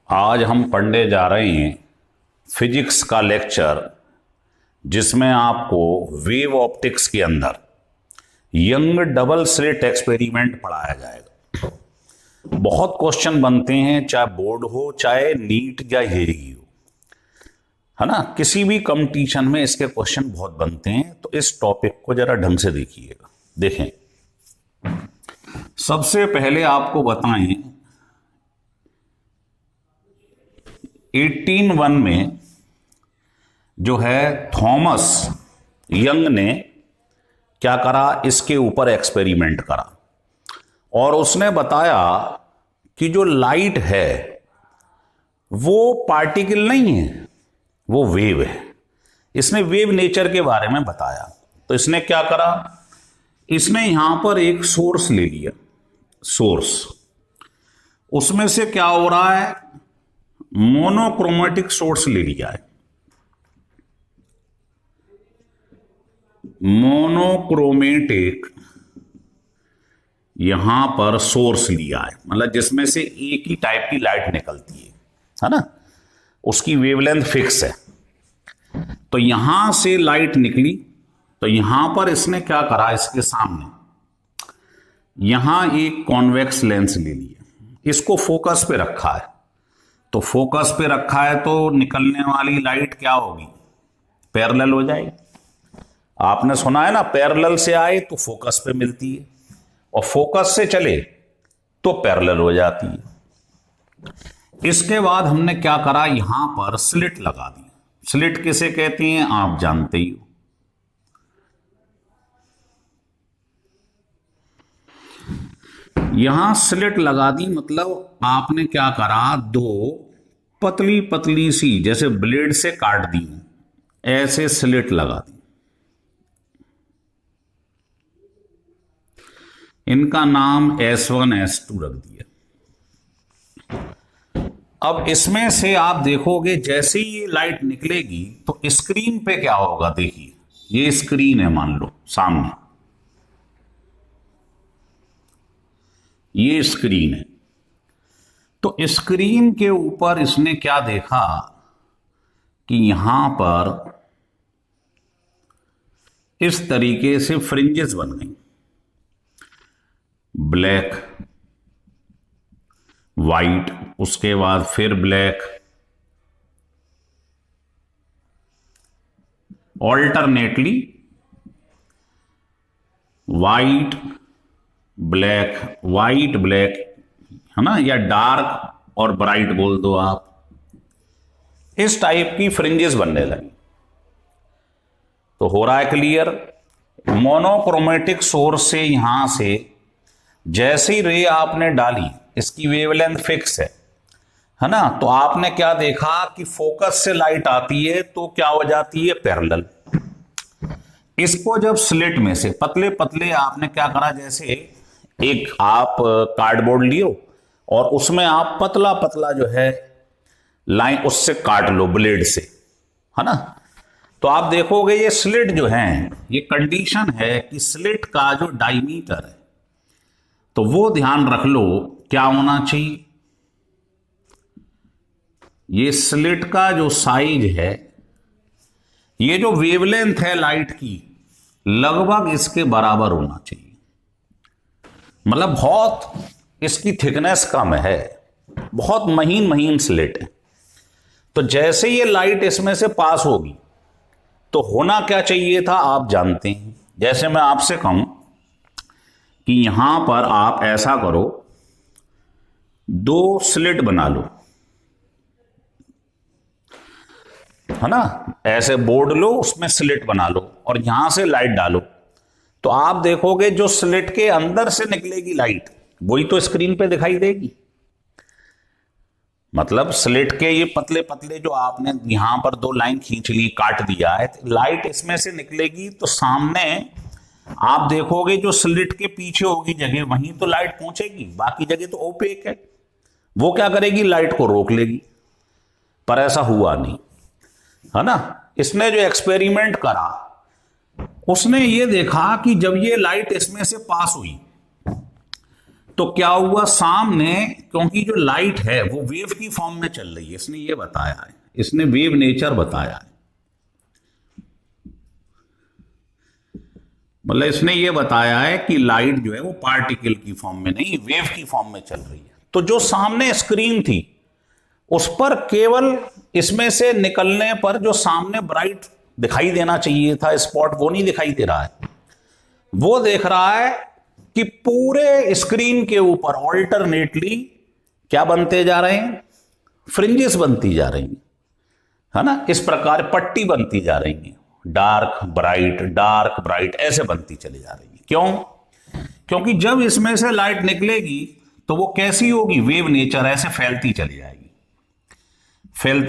आज हम पढ़ने जा रहे हैं फिजिक्स का लेक्चर, जिसमें आपको वेव ऑप्टिक्स के अंदर यंग डबल स्लिट एक्सपेरिमेंट पढ़ाया जाएगा। बहुत क्वेश्चन बनते हैं, चाहे बोर्ड हो चाहे नीट या जेईई हो, है ना। किसी भी कंपटीशन में इसके क्वेश्चन बहुत बनते हैं। तो इस टॉपिक को जरा ढंग से देखिएगा। देखें, सबसे पहले आपको बताएं 1801 में जो है थॉमस यंग ने क्या करा, इसके ऊपर एक्सपेरिमेंट करा और उसने बताया कि जो लाइट है वो पार्टिकल नहीं है, वो वेव है। इसने वेव नेचर के बारे में बताया। तो इसने क्या करा, इसने यहां पर एक सोर्स ले लिया, सोर्स, उसमें से क्या हो रहा है, मोनोक्रोमेटिक सोर्स ले लिया है। मोनोक्रोमेटिक यहां पर सोर्स लिया है, मतलब जिसमें से एक ही टाइप की लाइट निकलती है ना, उसकी वेवलेंथ फिक्स है। तो यहां से लाइट निकली, तो यहां पर इसने क्या करा, इसके सामने यहां एक कॉन्वेक्स लेंस ले लिया, इसको फोकस पे रखा है। तो फोकस पे रखा है तो निकलने वाली लाइट क्या होगी, पैरेलल हो जाएगी। आपने सुना है ना, पैरेलल से आए तो फोकस पे मिलती है और फोकस से चले तो पैरेलल हो जाती है। इसके बाद हमने क्या करा, यहां पर स्लिट लगा दी। स्लिट किसे कहते हैं आप जानते ही हो। यहां स्लिट लगा दी, मतलब आपने क्या करा, दो पतली पतली सी जैसे ब्लेड से काट दी, ऐसे स्लिट लगा दी। इनका नाम S1 S2 रख दिया। अब इसमें से आप देखोगे जैसे ही ये लाइट निकलेगी तो स्क्रीन पे क्या होगा, देखिए ये स्क्रीन है, मान लो सामने ये स्क्रीन है। तो स्क्रीन के ऊपर इसने क्या देखा कि यहां पर इस तरीके से फ्रिंजेस बन गई, ब्लैक, वाइट, उसके बाद फिर ब्लैक, ऑल्टरनेटली वाइट ब्लैक, है ना, या डार्क और ब्राइट बोल दो आप। इस टाइप की फ्रिंजेस बनने लगी। तो हो रहा है क्लियर, मोनोक्रोमेटिक सोर्स से यहां से जैसी रे आपने डाली, इसकी वेवलेंथ फिक्स है ना। तो आपने क्या देखा कि फोकस से लाइट आती है तो क्या हो जाती है, पैरेलल। इसको जब स्लिट में से पतले पतले आपने क्या करा, जैसे एक आप कार्डबोर्ड लियो और उसमें आप पतला पतला जो है लाइन उससे काट लो ब्लेड से, है ना। तो आप देखोगे ये स्लिट जो है, ये कंडीशन है कि स्लिट का जो डायमीटर है, तो वो ध्यान रख लो क्या होना चाहिए, ये स्लिट का जो साइज है, ये जो वेवलेंथ है लाइट की, लगभग इसके बराबर होना चाहिए। मतलब बहुत इसकी थिकनेस कम है, बहुत महीन महीन स्लिट है। तो जैसे ये लाइट इसमें से पास होगी तो होना क्या चाहिए था, आप जानते हैं। जैसे मैं आपसे कहूं कि यहां पर आप ऐसा करो, दो स्लिट बना लो, है ना, ऐसे बोर्ड लो, उसमें स्लिट बना लो और यहां से लाइट डालो। तो आप देखोगे जो स्लिट के अंदर से निकलेगी लाइट, वही तो स्क्रीन पे दिखाई देगी। मतलब स्लिट के ये पतले पतले जो आपने यहां पर दो लाइन खींच ली, काट दिया है, लाइट इसमें से निकलेगी तो सामने आप देखोगे जो स्लिट के पीछे होगी जगह, वहीं तो लाइट पहुंचेगी, बाकी जगह तो ओपेक है। वो क्या करेगी, लाइट को रोक लेगी। पर ऐसा हुआ नहीं, है ना। इसने जो एक्सपेरिमेंट करा, उसने ये देखा कि जब ये लाइट इसमें से पास हुई तो क्या हुआ सामने, क्योंकि जो लाइट है वो वेव की फॉर्म में चल रही है, इसने ये बताया है, इसने वेव नेचर बताया है, मतलब इसने ये बताया है कि लाइट जो है वो पार्टिकल की फॉर्म में नहीं, वेव की फॉर्म में चल रही है। तो जो सामने स्क्रीन थी उस पर केवल इसमें से निकलने पर जो सामने ब्राइट दिखाई देना चाहिए था स्पॉट, वो नहीं दिखाई दे रहा है। वो देख रहा है कि पूरे स्क्रीन के ऊपर ऑल्टरनेटली क्या बनते जा रहे हैं, फ्रिंजेस बनती जा रही हैं, है ना, इस प्रकार पट्टी बनती जा रही है, डार्क ब्राइट ऐसे बनती चली जा रही है। क्यों? क्योंकि जब इसमें से लाइट निकलेगी तो वो कैसी होगी, वेव नेचर, ऐसे फैलती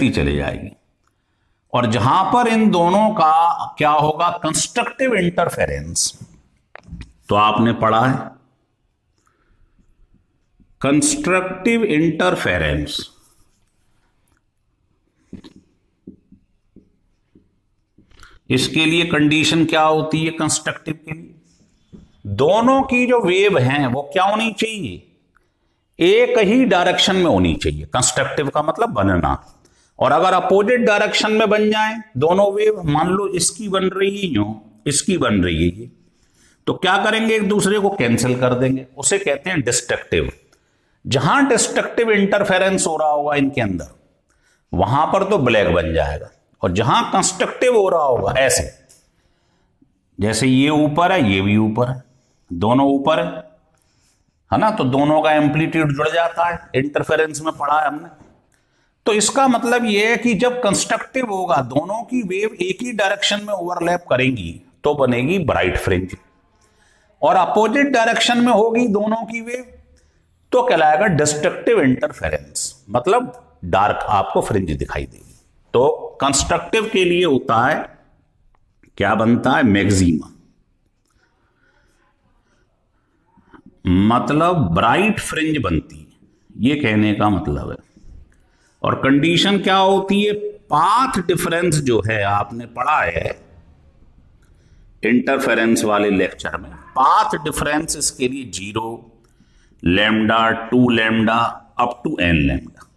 चली जाएगी। और जहां पर इन दोनों का क्या होगा, कंस्ट्रक्टिव इंटरफेरेंस, तो आपने पढ़ा है कंस्ट्रक्टिव इंटरफेरेंस, इसके लिए कंडीशन क्या होती है कंस्ट्रक्टिव के लिए, दोनों की जो वेव हैं वो क्या होनी चाहिए, एक ही डायरेक्शन में होनी चाहिए। कंस्ट्रक्टिव का मतलब बनना, और अगर अपोजिट डायरेक्शन में बन जाए दोनों वेव, मान लो इसकी बन रही है यूं, इसकी बन रही है ये, तो क्या करेंगे, एक दूसरे को कैंसिल कर देंगे, उसे कहते हैं डिस्ट्रक्टिव। जहां डिस्ट्रक्टिव इंटरफेरेंस हो रहा होगा इनके अंदर, वहां पर तो ब्लैक बन जाएगा, और जहां कंस्ट्रक्टिव हो रहा होगा ऐसे, जैसे ये ऊपर है ये भी ऊपर है, दोनों ऊपर है ना, तो दोनों का एम्पलीट्यूड जुड़ जाता है, इंटरफेरेंस में पढ़ा है हमने। तो इसका मतलब यह है कि जब कंस्ट्रक्टिव होगा, दोनों की वेव एक ही डायरेक्शन में ओवरलैप करेंगी तो बनेगी ब्राइट फ्रिंज, और अपोजिट डायरेक्शन में होगी दोनों की वेव तो कहलाएगा डिस्ट्रक्टिव इंटरफेरेंस, मतलब डार्क आपको फ्रिंज दिखाई देगी। तो कंस्ट्रक्टिव के लिए होता है, क्या बनता है, मैक्सिमा, मतलब ब्राइट फ्रिंज बनती है, ये कहने का मतलब है। और कंडीशन क्या होती है, पाथ डिफरेंस जो है आपने पढ़ा है इंटरफेरेंस वाले लेक्चर में, पाथ डिफरेंस इसके लिए 0, lambda, 2 lambda up to n lambda,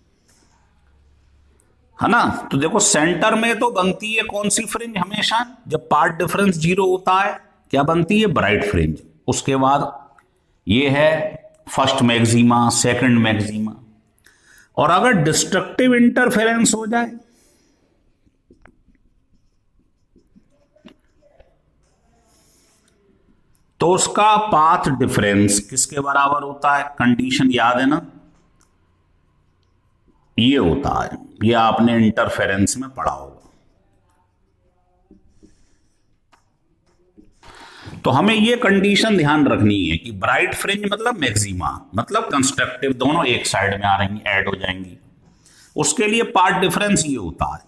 है ना। तो देखो सेंटर में तो बनती है कौन सी फ्रिंज, हमेशा जब पाथ डिफरेंस 0 होता है क्या बनती है, ब्राइट फ्रिंज। उसके बाद ये है फर्स्ट मैक्सिमा, सेकंड मैक्सिमा। और अगर डिस्ट्रक्टिव इंटरफेरेंस हो जाए तो उसका पाथ डिफरेंस किसके बराबर होता है, कंडीशन याद है ना, ये होता है, ये आपने इंटरफेरेंस में पढ़ा होगा। तो हमें ये कंडीशन ध्यान रखनी है कि ब्राइट फ्रिंज मतलब मैक्सिमा, मतलब कंस्ट्रक्टिव, दोनों एक साइड में आ रही ऐड हो जाएंगी, उसके लिए पाथ डिफरेंस ये होता है,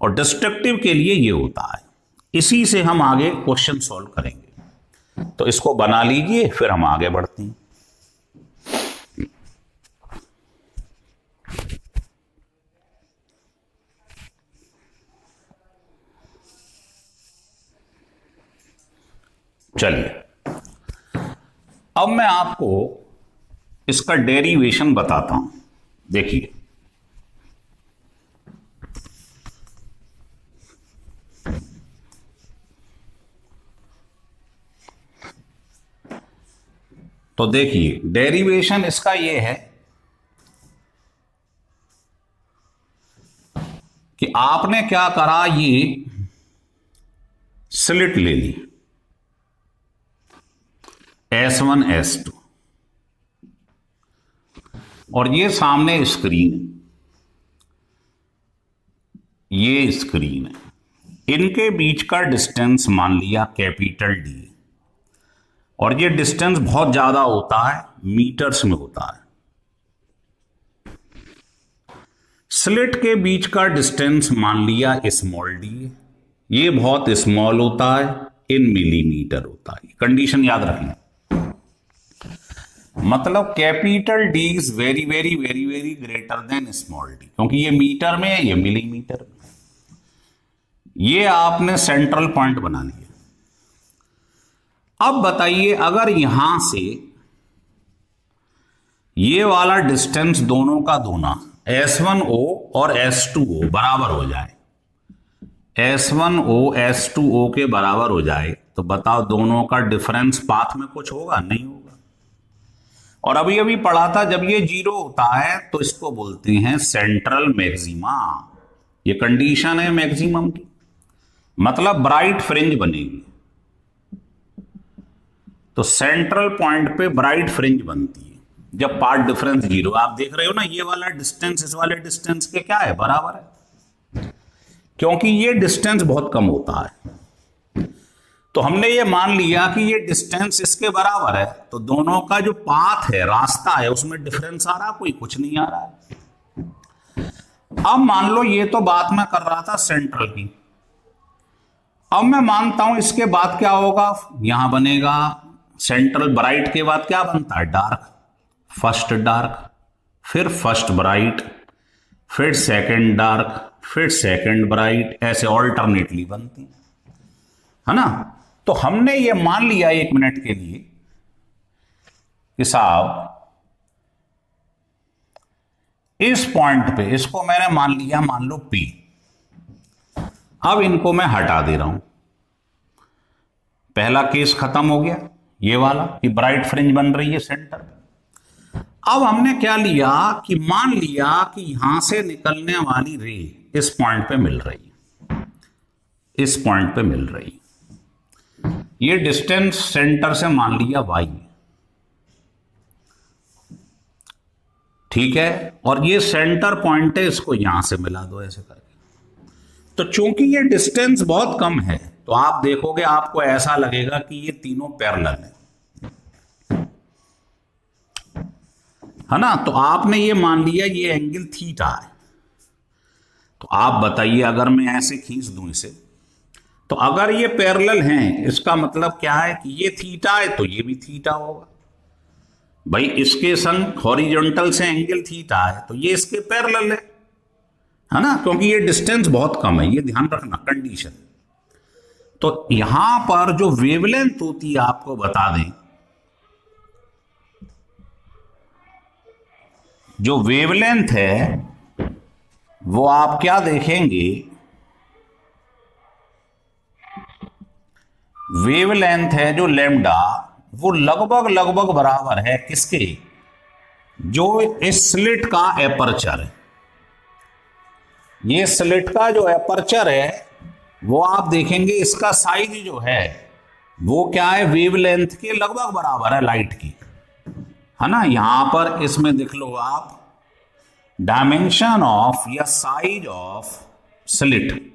और डिस्ट्रक्टिव के लिए ये होता है। इसी से हम आगे क्वेश्चन सॉल्व करेंगे, तो इसको बना लीजिए फिर हम आगे बढ़ते हैं। चलिए अब मैं आपको इसका डेरिवेशन बताता हूं, देखिए तो देखिए डेरिवेशन इसका ये है कि आपने क्या करा, ये स्लिट ले ली S1 S2, और ये सामने स्क्रीन, ये स्क्रीन है, इनके बीच का डिस्टेंस मान लिया कैपिटल D, और ये डिस्टेंस बहुत ज्यादा होता है, मीटर्स में होता है। स्लिट के बीच का डिस्टेंस मान लिया स्मॉल d, ये बहुत स्मॉल होता है, इन मिलीमीटर होता है। कंडीशन याद रखना, मतलब capital D is very very very very greater than small d, क्योंकि ये मीटर में है, ये मिलीमीटर में। ये आपने सेंट्रल पॉइंट बना लिया। अब बताइए अगर यहां से ये वाला डिस्टेंस दोनों का दोना S1O और S2O बराबर हो जाए, S1O S2O के बराबर हो जाए, तो बताओ दोनों का डिफरेंस पाथ में कुछ होगा? नहीं होगा। और अभी अभी पढ़ा था जब ये 0 होता है तो इसको बोलते हैं सेंट्रल मैक्सिमा। ये कंडीशन है मैक्सिमम की, मतलब ब्राइट फ्रिंज बनेगी। तो सेंट्रल पॉइंट पे ब्राइट फ्रिंज बनती है जब पाथ डिफरेंस 0। आप देख रहे हो ना, ये वाला डिस्टेंस इस वाले डिस्टेंस के क्या है? बराबर है, क्योंकि ये डिस्टेंस बहुत कम होता है। तो हमने ये मान लिया कि ये डिस्टेंस इसके बराबर है, तो दोनों का जो पाथ है, रास्ता है, उसमें डिफरेंस आ रहा, कोई कुछ नहीं आ रहा है। अब मान लो ये तो बात मैं कर रहा था सेंट्रल की। अब मैं मानता हूं इसके बाद क्या होगा, यहां बनेगा सेंट्रल ब्राइट के बाद क्या बनता है? डार्क। फर्स्ट डार्क, फिर फर्स्ट ब्राइट, फिर सेकंड डार्क, फिर सेकंड ब्राइट, ऐसे ऑल्टरनेटली बनती है ना। तो हमने ये मान लिया 1 मिनट के लिए कि साहब इस पॉइंट पे, इसको मैंने मान लिया, मान लो P। अब इनको मैं हटा दे रहा हूं। पहला केस खत्म हो गया, ये वाला कि ब्राइट फ्रिंज बन रही है सेंटर पे। अब हमने क्या लिया कि मान लिया कि यहां से निकलने वाली रे इस पॉइंट पे मिल रही है, इस पॉइंट पे मिल रही है। ये डिस्टेंस सेंटर से मान लिया y, ठीक है, और ये सेंटर पॉइंट है, इसको यहां से मिला दो ऐसे करके। तो चूंकि ये डिस्टेंस बहुत कम है, तो आप देखोगे आपको ऐसा लगेगा कि ये तीनों पैरेलल है ना। तो आपने ये मान लिया ये एंगल थीटा है। तो आप बताइए, अगर मैं ऐसे खींच दूं इसे, तो अगर ये पैरेलल हैं, इसका मतलब क्या है कि ये थीटा है तो ये भी थीटा होगा। भाई इसके संग हॉरिजॉन्टल से एंगल थीटा है तो ये इसके पैरेलल है ना, क्योंकि ये डिस्टेंस बहुत कम है, ये ध्यान रखना कंडीशन। तो यहां पर जो वेवलेंथ होती है, आपको बता दें, जो वेवलेंथ है वो आप क्या देखेंगे, वेवलेंथ है जो लैम्डा, वो लगभग बराबर है किसके? जो इस स्लिट का एपर्चर है। ये स्लिट का जो एपर्चर है वो आप देखेंगे इसका साइज जो है वो क्या है? वेवलेंथ के लगभग बराबर है लाइट की, है ना। यहां पर इसमें देख लो आप, डायमेंशन ऑफ या साइज ऑफ स्लिट।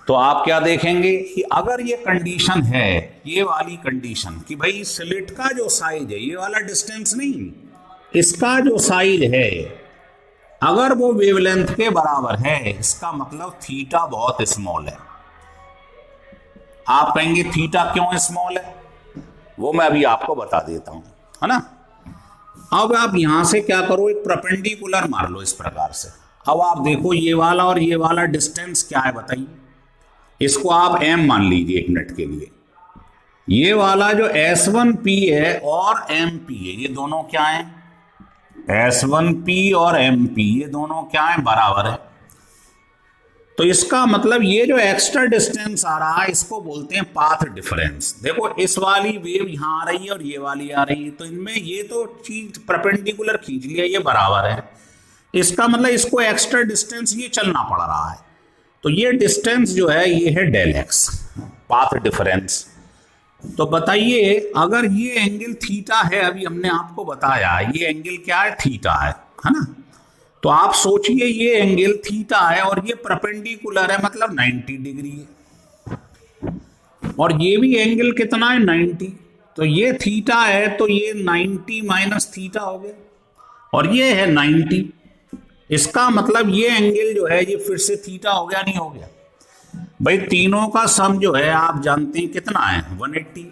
तो आप क्या देखेंगे कि अगर ये कंडीशन है, ये वाली कंडीशन कि भाई स्लिट का जो साइज है, ये वाला डिस्टेंस नहीं, इसका जो साइज है, अगर वो वेवलेंथ के बराबर है, इसका मतलब थीटा बहुत स्मॉल है। आप कहेंगे थीटा क्यों स्मॉल है? वो मैं अभी आपको बता देता हूं, है ना। अब आप यहां से क्या करो, एक परपेंडिकुलर मार लो इस प्रकार से। अब आप देखो ये वाला और ये वाला डिस्टेंस क्या है बताइए। इसको आप m मान लीजिए 1 मिनट के लिए। ये वाला जो S1P है और MP है, ये दोनों क्या है? S1P और MP, ये दोनों क्या है? बराबर है। तो इसका मतलब ये जो एक्स्ट्रा डिस्टेंस आ रहा है, इसको बोलते हैं पाथ डिफरेंस। देखो इस वाली वेव यहां आ रही है और ये वाली आ रही है, तो इनमें ये तो चीज परपेंडिकुलर खींच लिया, ये बराबर है। इसका मतलब इसको एक्स्ट्रा डिस्टेंस ये चलना पड़ रहा है। तो ये डिस्टेंस जो है ये है डेल एक्स, पाथ डिफरेंस। तो बताइए, अगर ये एंगल थीटा है, अभी हमने आपको बताया ये एंगल क्या है? थीटा है ना। तो आप सोचिए ये एंगल थीटा है और ये परपेंडिकुलर है, मतलब 90 डिग्री है, और ये भी एंगल कितना है? 90। तो ये थीटा है तो ये 90 माइनस थीटा हो गया, और ये है 90। इसका मतलब ये एंगल जो है ये फिर से थीटा हो गया, नहीं हो गया? भाई तीनों का सम जो है आप जानते हैं कितना है? 180।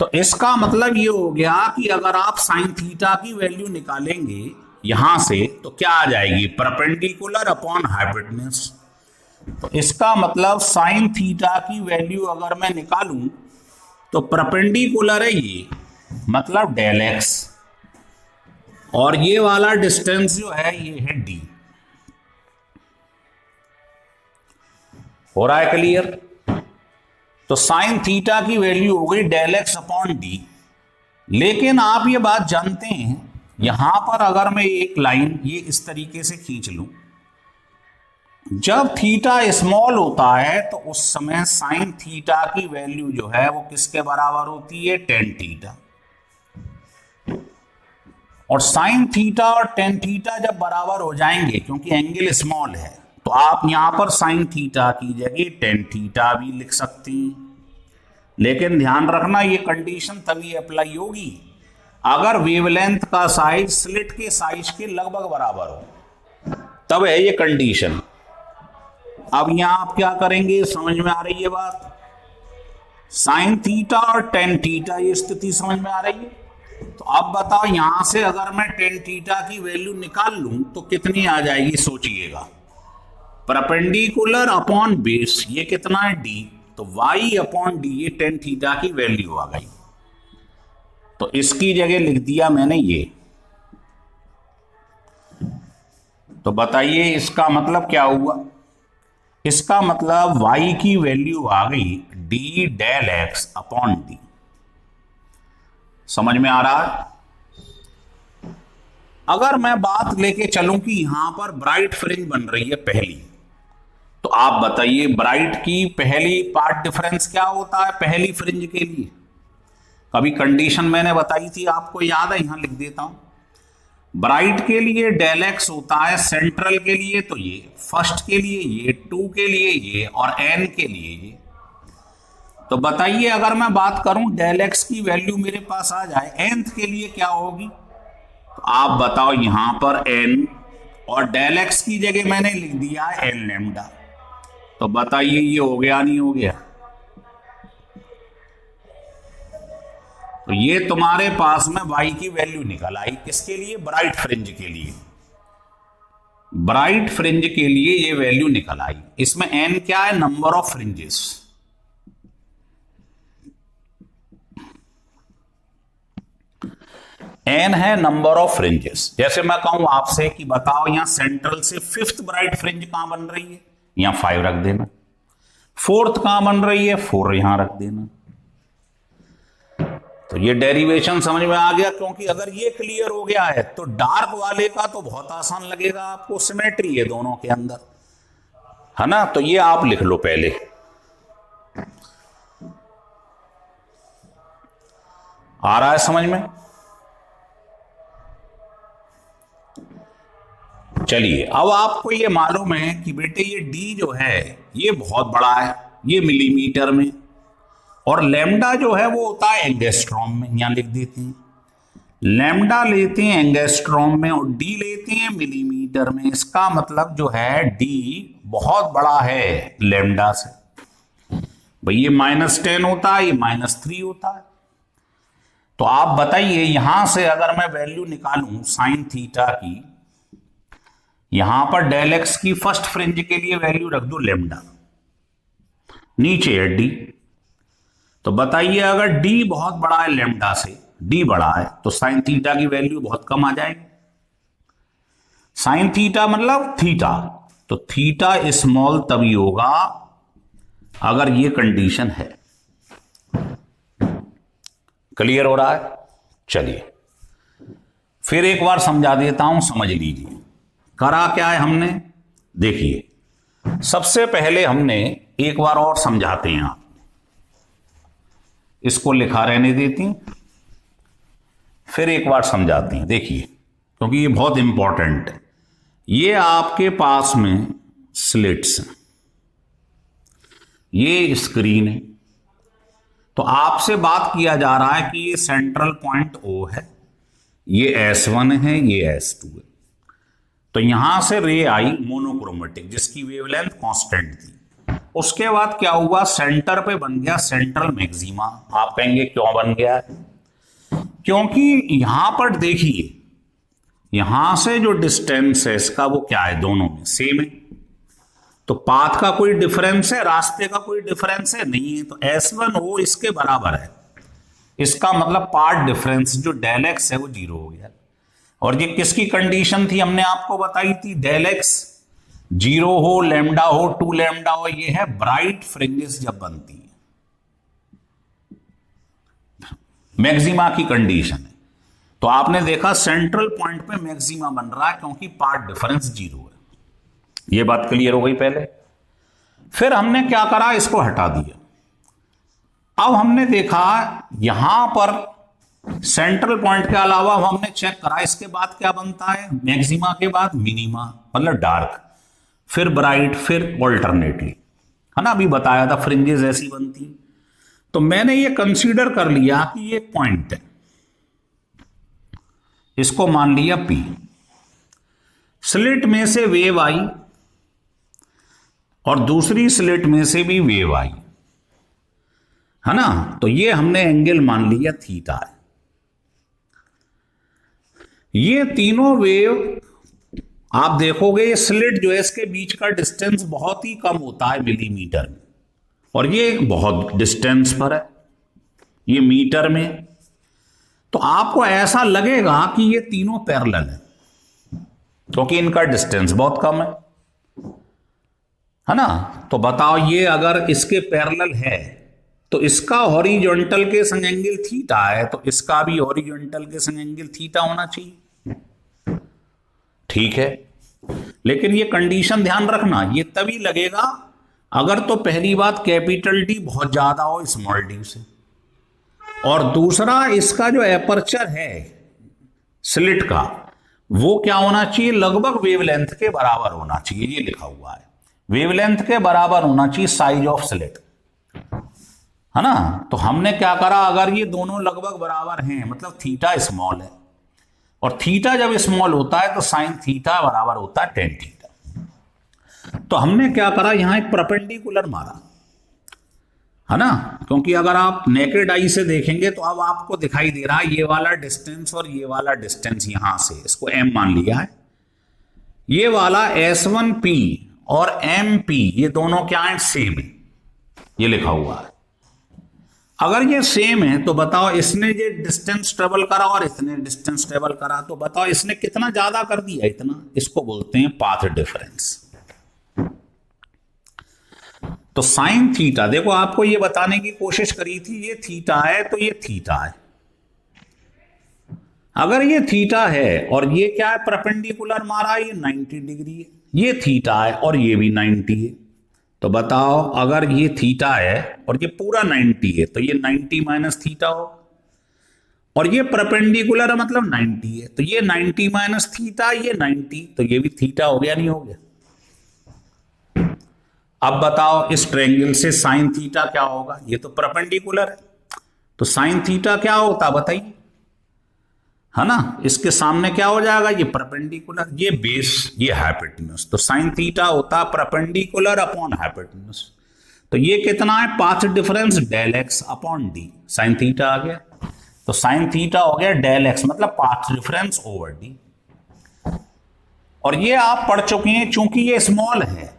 तो इसका मतलब ये हो गया कि अगर आप साइन थीटा की वैल्यू निकालेंगे यहां से, तो क्या आ जाएगी? Perpendicular upon hypotenuse. तो इसका मतलब साइन थीटा की वैल्यू अगर मैं निकालूं तो परपेंडिकुलर है ये, मतलब डेल एक्स, और ये वाला डिस्टेंस जो है ये है डी। हो रहा है क्लियर? तो साइन थीटा की वैल्यू हो गई डेल एक्स अपॉन डी। लेकिन आप ये बात जानते हैं, यहां पर अगर मैं एक लाइन ये इस तरीके से खींच लूं, जब थीटा स्मॉल होता है तो उस समय साइन थीटा की वैल्यू जो है वो किसके बराबर होती है? Tan theta. और साइन थीटा और टेन थीटा जब बराबर हो जाएंगे, क्योंकि एंगल स्मॉल है, तो आप यहां पर साइन थीटा की जगह टेन थीटा भी लिख सकते हैं। लेकिन ध्यान रखना, ये कंडीशन तभी अप्लाई होगी अगर वेवलेंथ का साइज स्लिट के साइज के लगभग बराबर हो, तब है ये कंडीशन। अब यहां आप क्या करेंगे, समझ में आ रही है बात? साइन थीटा और टेन थीटा, ये स्थिति समझ में आ रही है? तो अब बताओ, यहां से अगर मैं टेन थीटा की वैल्यू निकाल लूं तो कितनी आ जाएगी? सोचिएगा, परपेंडिकुलर अपॉन बेस, ये कितना है? डी। तो y अपॉन डी, ये टेन थीटा की वैल्यू आ गई। तो इसकी जगह लिख दिया मैंने ये। तो बताइए इसका मतलब क्या हुआ? इसका मतलब y की वैल्यू आ गई d del x upon d. समझ में आ रहा है? अगर मैं बात लेके चलूं कि यहां पर ब्राइट फ्रिंज बन रही है पहली, तो आप बताइए ब्राइट की पहली पार्ट डिफरेंस क्या होता है पहली फ्रिंज के लिए? कभी कंडीशन मैंने बताई थी, आपको याद है? यहां लिख देता हूं। ब्राइट के लिए डेल एक्स होता है, सेंट्रल के लिए तो ये, फर्स्ट के लिए ये, टू के लिए ये, और एन के लिए ये। तो बताइए अगर मैं बात करूं डेल एक्स की वैल्यू मेरे पास आ जाए, nth के लिए क्या होगी? तो आप बताओ, यहां पर n और डेल एक्स की जगह मैंने लिख दिया है n लैम्डा। तो बताइए ये हो गया नहीं हो गया? तो ये तुम्हारे पास में y की वैल्यू निकल आई, किसके लिए? ब्राइट फ्रिंज के लिए। ब्राइट फ्रिंज के लिए ये वैल्यू निकल आई। इसमें n क्या है? Number of fringes. n है नंबर ऑफ फ्रिंजेस। जैसे मैं कहूं आपसे कि बताओ यहां सेंट्रल से फिफ्थ ब्राइट फ्रिंज कहां बन रही है? यहां 5 रख देना। फोर्थ कहां बन रही है? 4 यहां रख देना। तो ये डेरिवेशन समझ में आ गया? क्योंकि अगर ये क्लियर हो गया है तो डार्क वाले का तो बहुत आसान लगेगा आपको, सिमेट्री है दोनों के अंदर, है ना? तो ये आप लिख लो पहले। आ रहा है समझ में? चलिए, अब आपको ये मालूम है कि बेटे ये d जो है ये बहुत बड़ा है, ये मिलीमीटर में, और लैम्डा जो है वो होता है एंगस्ट्रॉम में। यहां लिख देते हैं, लैम्डा लेते हैं एंगस्ट्रॉम में और d लेते हैं मिलीमीटर में। इसका मतलब जो है d बहुत बड़ा है लैम्डा से। भाई ये -10 होता है, ये -3 होता है। तो आप बताइए, यहां से अगर मैं वैल्यू निकालूं साइन थीटा की, यहां पर डेल एक्स की फर्स्ट फ्रिंज के लिए वैल्यू रख दो लैम्डा, नीचे है डी। तो बताइए अगर डी बहुत बड़ा है लैम्डा से, डी बड़ा है, तो साइन थीटा की वैल्यू बहुत कम आ जाएगी। साइन थीटा मतलब थीटा, तो थीटा स्मॉल तभी होगा अगर ये कंडीशन है। क्लियर हो रहा है? चलिए फिर एक बार समझा देता हूं, समझ लीजिए। करा क्या है हमने? देखिए, सबसे पहले हमने एक बार और समझाते हैं, आप इसको लिखा रहने देती, फिर एक बार समझाते हैं। देखिए, क्योंकि ये बहुत इंपॉर्टेंट है। ये आपके पास में स्लिट्स हैं, ये स्क्रीन है, तो आपसे बात किया जा रहा है कि ये सेंट्रल पॉइंट O है, ये S1 है, ये S2 है। तो यहां से रे आई मोनोक्रोमेटिक, जिसकी वेवलेंथ कांस्टेंट थी। उसके बाद क्या हुआ? सेंटर पे बन गया सेंट्रल मैक्सिमा। आप कहेंगे क्यों बन गया? क्योंकि यहां पर देखिए, यहां से जो डिस्टेंस है इसका वो क्या है? दोनों में सेम है। तो पाथ का कोई डिफरेंस है? रास्ते का कोई डिफरेंस है? नहीं है। तो S1 O इसके बराबर है। इसका मतलब पार्ट डिफरेंस जो डेल एक्स है वो 0 हो गया। और ये किसकी कंडीशन थी, हमने आपको बताई थी, डेल एक्स 0 हो, लैम्डा हो, 2 लैम्डा हो, ये है ब्राइट फ्रिंजेस जब बनती है, मैक्सिमा की कंडीशन है। तो आपने देखा सेंट्रल पॉइंट पे मैक्सिमा बन रहा है क्योंकि पार्ट डिफरेंस 0 है। ये बात क्लियर हो गई पहले। फिर हमने क्या करा, इसको हटा दिया। अब हमने देखा यहां पर सेंट्रल पॉइंट के अलावा हमने चेक करा इसके बाद क्या बनता है, मैक्सिमा के बाद मिनिमा, मतलब डार्क, फिर ब्राइट, फिर ऑल्टरनेटली, है ना। अभी बताया था फ्रिंजेस ऐसी बनती। तो मैंने ये कंसीडर कर लिया कि ये पॉइंट है, इसको मान लिया P। स्लिट में से वेव आई और दूसरी स्लिट में से भी वेव आई, है ना। तो ये हमने एंगल मान लिया थीटा है। ये तीनों वेव आप देखोगे, ये स्लिट जो है इसके बीच का डिस्टेंस बहुत ही कम होता है मिलीमीटर में, और ये बहुत डिस्टेंस पर है, ये मीटर में। तो आपको ऐसा लगेगा कि ये तीनों पैरेलल है क्योंकि इनका डिस्टेंस बहुत कम है ना। तो बताओ ये अगर इसके पैरेलल है तो इसका हॉरिजॉन्टल के संग एंगल थीटा है, तो इसका भी हॉरिजॉन्टल के संग एंगल थीटा होना चाहिए, ठीक है। लेकिन ये कंडीशन ध्यान रखना, ये तभी लगेगा अगर तो पहली बात कैपिटल डी बहुत ज्यादा हो स्मॉल डी से, और दूसरा इसका जो एपर्चर है स्लिट का वो क्या होना चाहिए, लगभग वेवलेंथ के बराबर होना चाहिए। ये लिखा हुआ है वेवलेंथ के बराबर होना चाहिए साइज ऑफ स्लिट, है ना। तो हमने क्या करा, अगर ये दोनों लगभग बराबर हैं मतलब थीटा स्मॉल है, और थीटा जब स्मॉल होता है तो साइन थीटा बराबर होता है टेन थीटा। तो हमने क्या करा, यहां एक परपेंडिकुलर मारा, है ना, क्योंकि अगर आप नेकेड आई से देखेंगे तो अब आपको दिखाई दे रहा है ये वाला डिस्टेंस और ये वाला डिस्टेंस, यहां से इसको m मान लिया है। ये वाला S1P और MP ये दोनों क्या है, सेम है, ये लिखा हुआ है। अगर ये सेम है तो बताओ इसने ये डिस्टेंस ट्रेवल करा और इसने डिस्टेंस ट्रेवल करा, तो बताओ इसने कितना ज्यादा कर दिया, इतना। इसको बोलते हैं पाथ डिफरेंस। तो साइन थीटा, देखो आपको ये बताने की कोशिश करी थी ये थीटा है तो ये थीटा है। अगर ये थीटा है और ये क्या है, परपेंडिकुलर मारा, ये 90 डिग्री है, ये थीटा है और ये भी 90 है। तो बताओ अगर ये थीटा है और ये पूरा 90 है तो ये 90 माइनस थीटा हो, और ये परपेंडिकुलर है मतलब 90 है, तो ये 90 माइनस थीटा, ये 90, तो ये भी थीटा हो गया, नहीं हो गया। अब बताओ इस ट्रायंगल से साइन थीटा क्या होगा, ये तो परपेंडिकुलर है, तो साइन थीटा क्या होता बताइए, है ना। इसके सामने क्या हो जाएगा, ये परपेंडिकुलर, ये बेस, ये हाइपोटेन्यूज, तो साइन थीटा होता परपेंडिकुलर अपॉन हाइपोटेन्यूज। तो ये कितना है, path difference del x upon D, sine theta आ गया। तो साइन थीटा हो गया डेल एक्स मतलब पाथ डिफरेंस ओवर डी। और ये आप पढ़ चुके हैं, चूंकि ये स्मॉल है,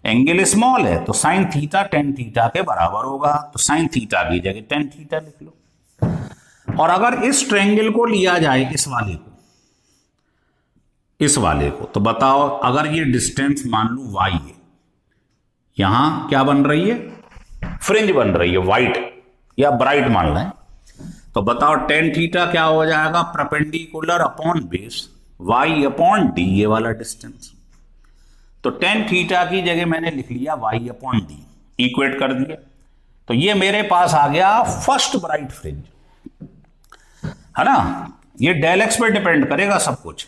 एंगल स्मॉल है, तो साइन थीटा टेन थीटा के बराबर होगा। तो साइन थीटा की जगह टेन थीटा लिख लो। और अगर इस ट्रायंगल को लिया जाए, इस वाले को, तो बताओ अगर ये डिस्टेंस मान लो y है, यहां क्या बन रही है, फ्रिंज बन रही है, व्हाइट या ब्राइट मान लें, तो बताओ टेन थीटा क्या हो जाएगा, perpendicular upon base y upon D, ये वाला डिस्टेंस। तो टेन थीटा की जगह मैंने लिख लिया y अपॉन डी, इक्वेट कर दिया। तो ये मेरे पास आ गया फर्स्ट ब्राइट फ्रिंज, है ना। ये डेल एक्स पे डिपेंड करेगा सब कुछ,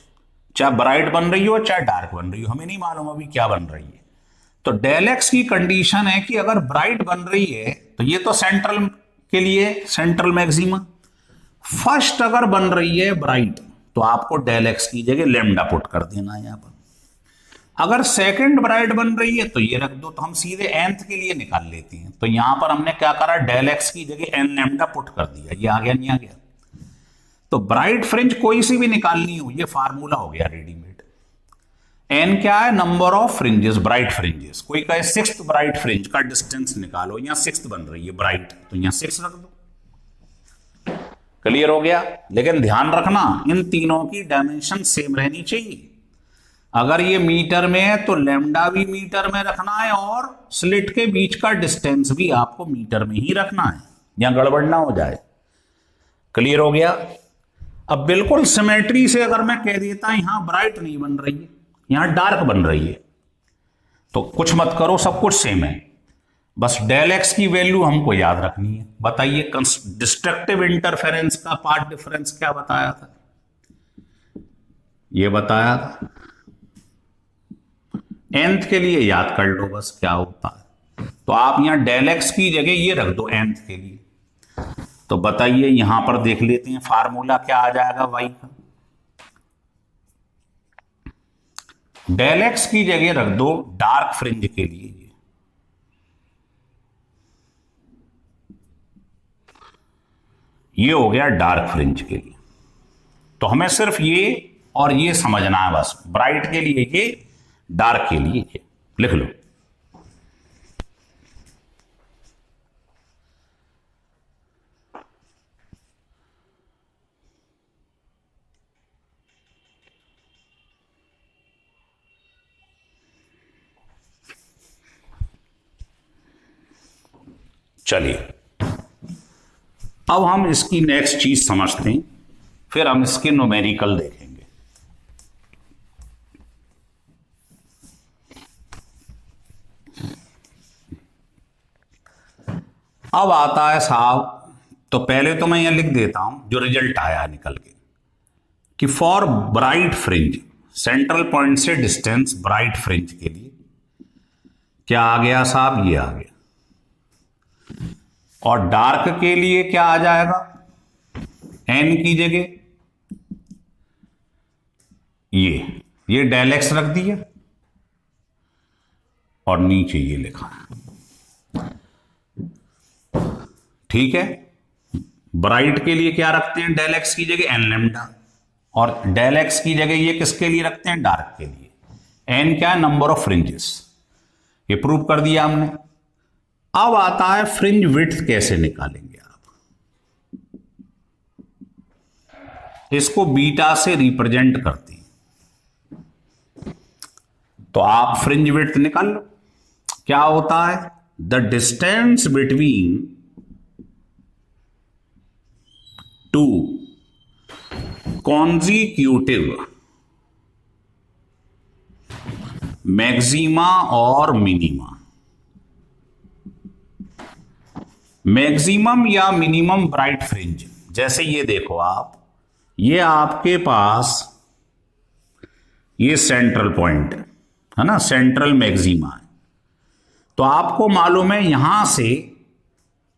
चाहे ब्राइट बन रही हो चाहे डार्क बन रही हो, हमें नहीं मालूम अभी क्या बन रही है। तो डेल एक्स की कंडीशन है कि अगर ब्राइट बन रही है तो ये तो सेंट्रल के लिए सेंट्रल मैक्सिमा, फर्स्ट अगर बन रही है ब्राइट तो आपको डेल एक्स की जगह लैम्डा पुट कर देना है यहां पर। अगर सेकंड ब्राइट बन रही है तो ये रख दो, तो हम सीधे nth के लिए निकाल लेते हैं। तो यहां पर हमने क्या करा, डेल एक्स की जगह n लैम्डा पुट कर दिया, ये आ गया नहीं आ गया। तो ब्राइट फ्रिंज कोई सी भी निकालनी हो, ये फार्मूला हो गया रेडीमेड। n क्या है, number of fringes, bright fringes. कोई कहे सिक्स्थ ब्राइट फ्रिंज का डिस्टेंस निकालो, यहां सिक्स्थ बन रही है ब्राइट, तो यहां 6 रख दो। क्लियर हो गया। लेकिन ध्यान रखना इन तीनों की डायमेंशन सेम रहनी चाहिए। अगर ये मीटर में है तो लैम्डा भी मीटर में रखना है और स्लिट के बीच का डिस्टेंस भी आपको मीटर में ही रखना है, यहां गड़बड़ ना हो जाए। क्लियर हो गया। अब बिल्कुल सिमेट्री से अगर मैं कह देता यहां ब्राइट नहीं बन रही है, यहां डार्क बन रही है, तो कुछ मत करो, सब कुछ सेम है। बस डेल एक्स की वैल्यू हमको याद रखनी है। बताइए डिस्ट्रक्टिव इंटरफेरेंस का पार्ट डिफरेंस क्या बताया था? ये बताया था। nth के लिए याद कर लो बस क्या होता है। तो आप यहां डेल एक्स की जगह ये रख दो nth के लिए। तो बताइए यहां पर देख लेते हैं फार्मूला क्या आ जाएगा y का। डेल एक्स की जगह रख दो डार्क फ्रिंज के लिए, ये हो गया डार्क फ्रिंज के लिए। तो हमें सिर्फ ये और ये समझना है बस, ब्राइट के लिए ये, डार्क के लिए ये। लिख लो। चलिए अब हम इसकी नेक्स्ट चीज समझते हैं, फिर हम इसके न्यूमेरिकल देखेंगे। अब आता है साहब, तो पहले तो मैं यहां लिख देता हूं जो रिजल्ट आया निकल के, कि for bright fringe central point से डिस्टेंस ब्राइट फ्रिंज के लिए क्या आ गया साहब, ये आ गया। और डार्क के लिए क्या आ जाएगा, n की जगह ये डेल एक्स रख दिया और नीचे ये लिखा। ठीक है। ब्राइट के लिए क्या रखते हैं, डेल एक्स की जगह n लैम्डा, और डेल एक्स की जगह ये किसके लिए रखते हैं, डार्क के लिए। n क्या है, नंबर ऑफ फ्रिंजेस, ये प्रूव कर दिया हमने। अब आता है फ्रिंज विड्थ कैसे निकालेंगे आप। इसको बीटा से रिप्रेजेंट करते हैं। तो आप फ्रिंज विड्थ निकाल लो। क्या होता है, the distance between two consecutive maxima और मिनिमा। मैक्सिमम या मिनिमम ब्राइट फ्रिंज, जैसे ये देखो आप, ये आपके पास ये सेंट्रल पॉइंट है ना, सेंट्रल मैक्सिमा है। तो आपको मालूम है यहां से,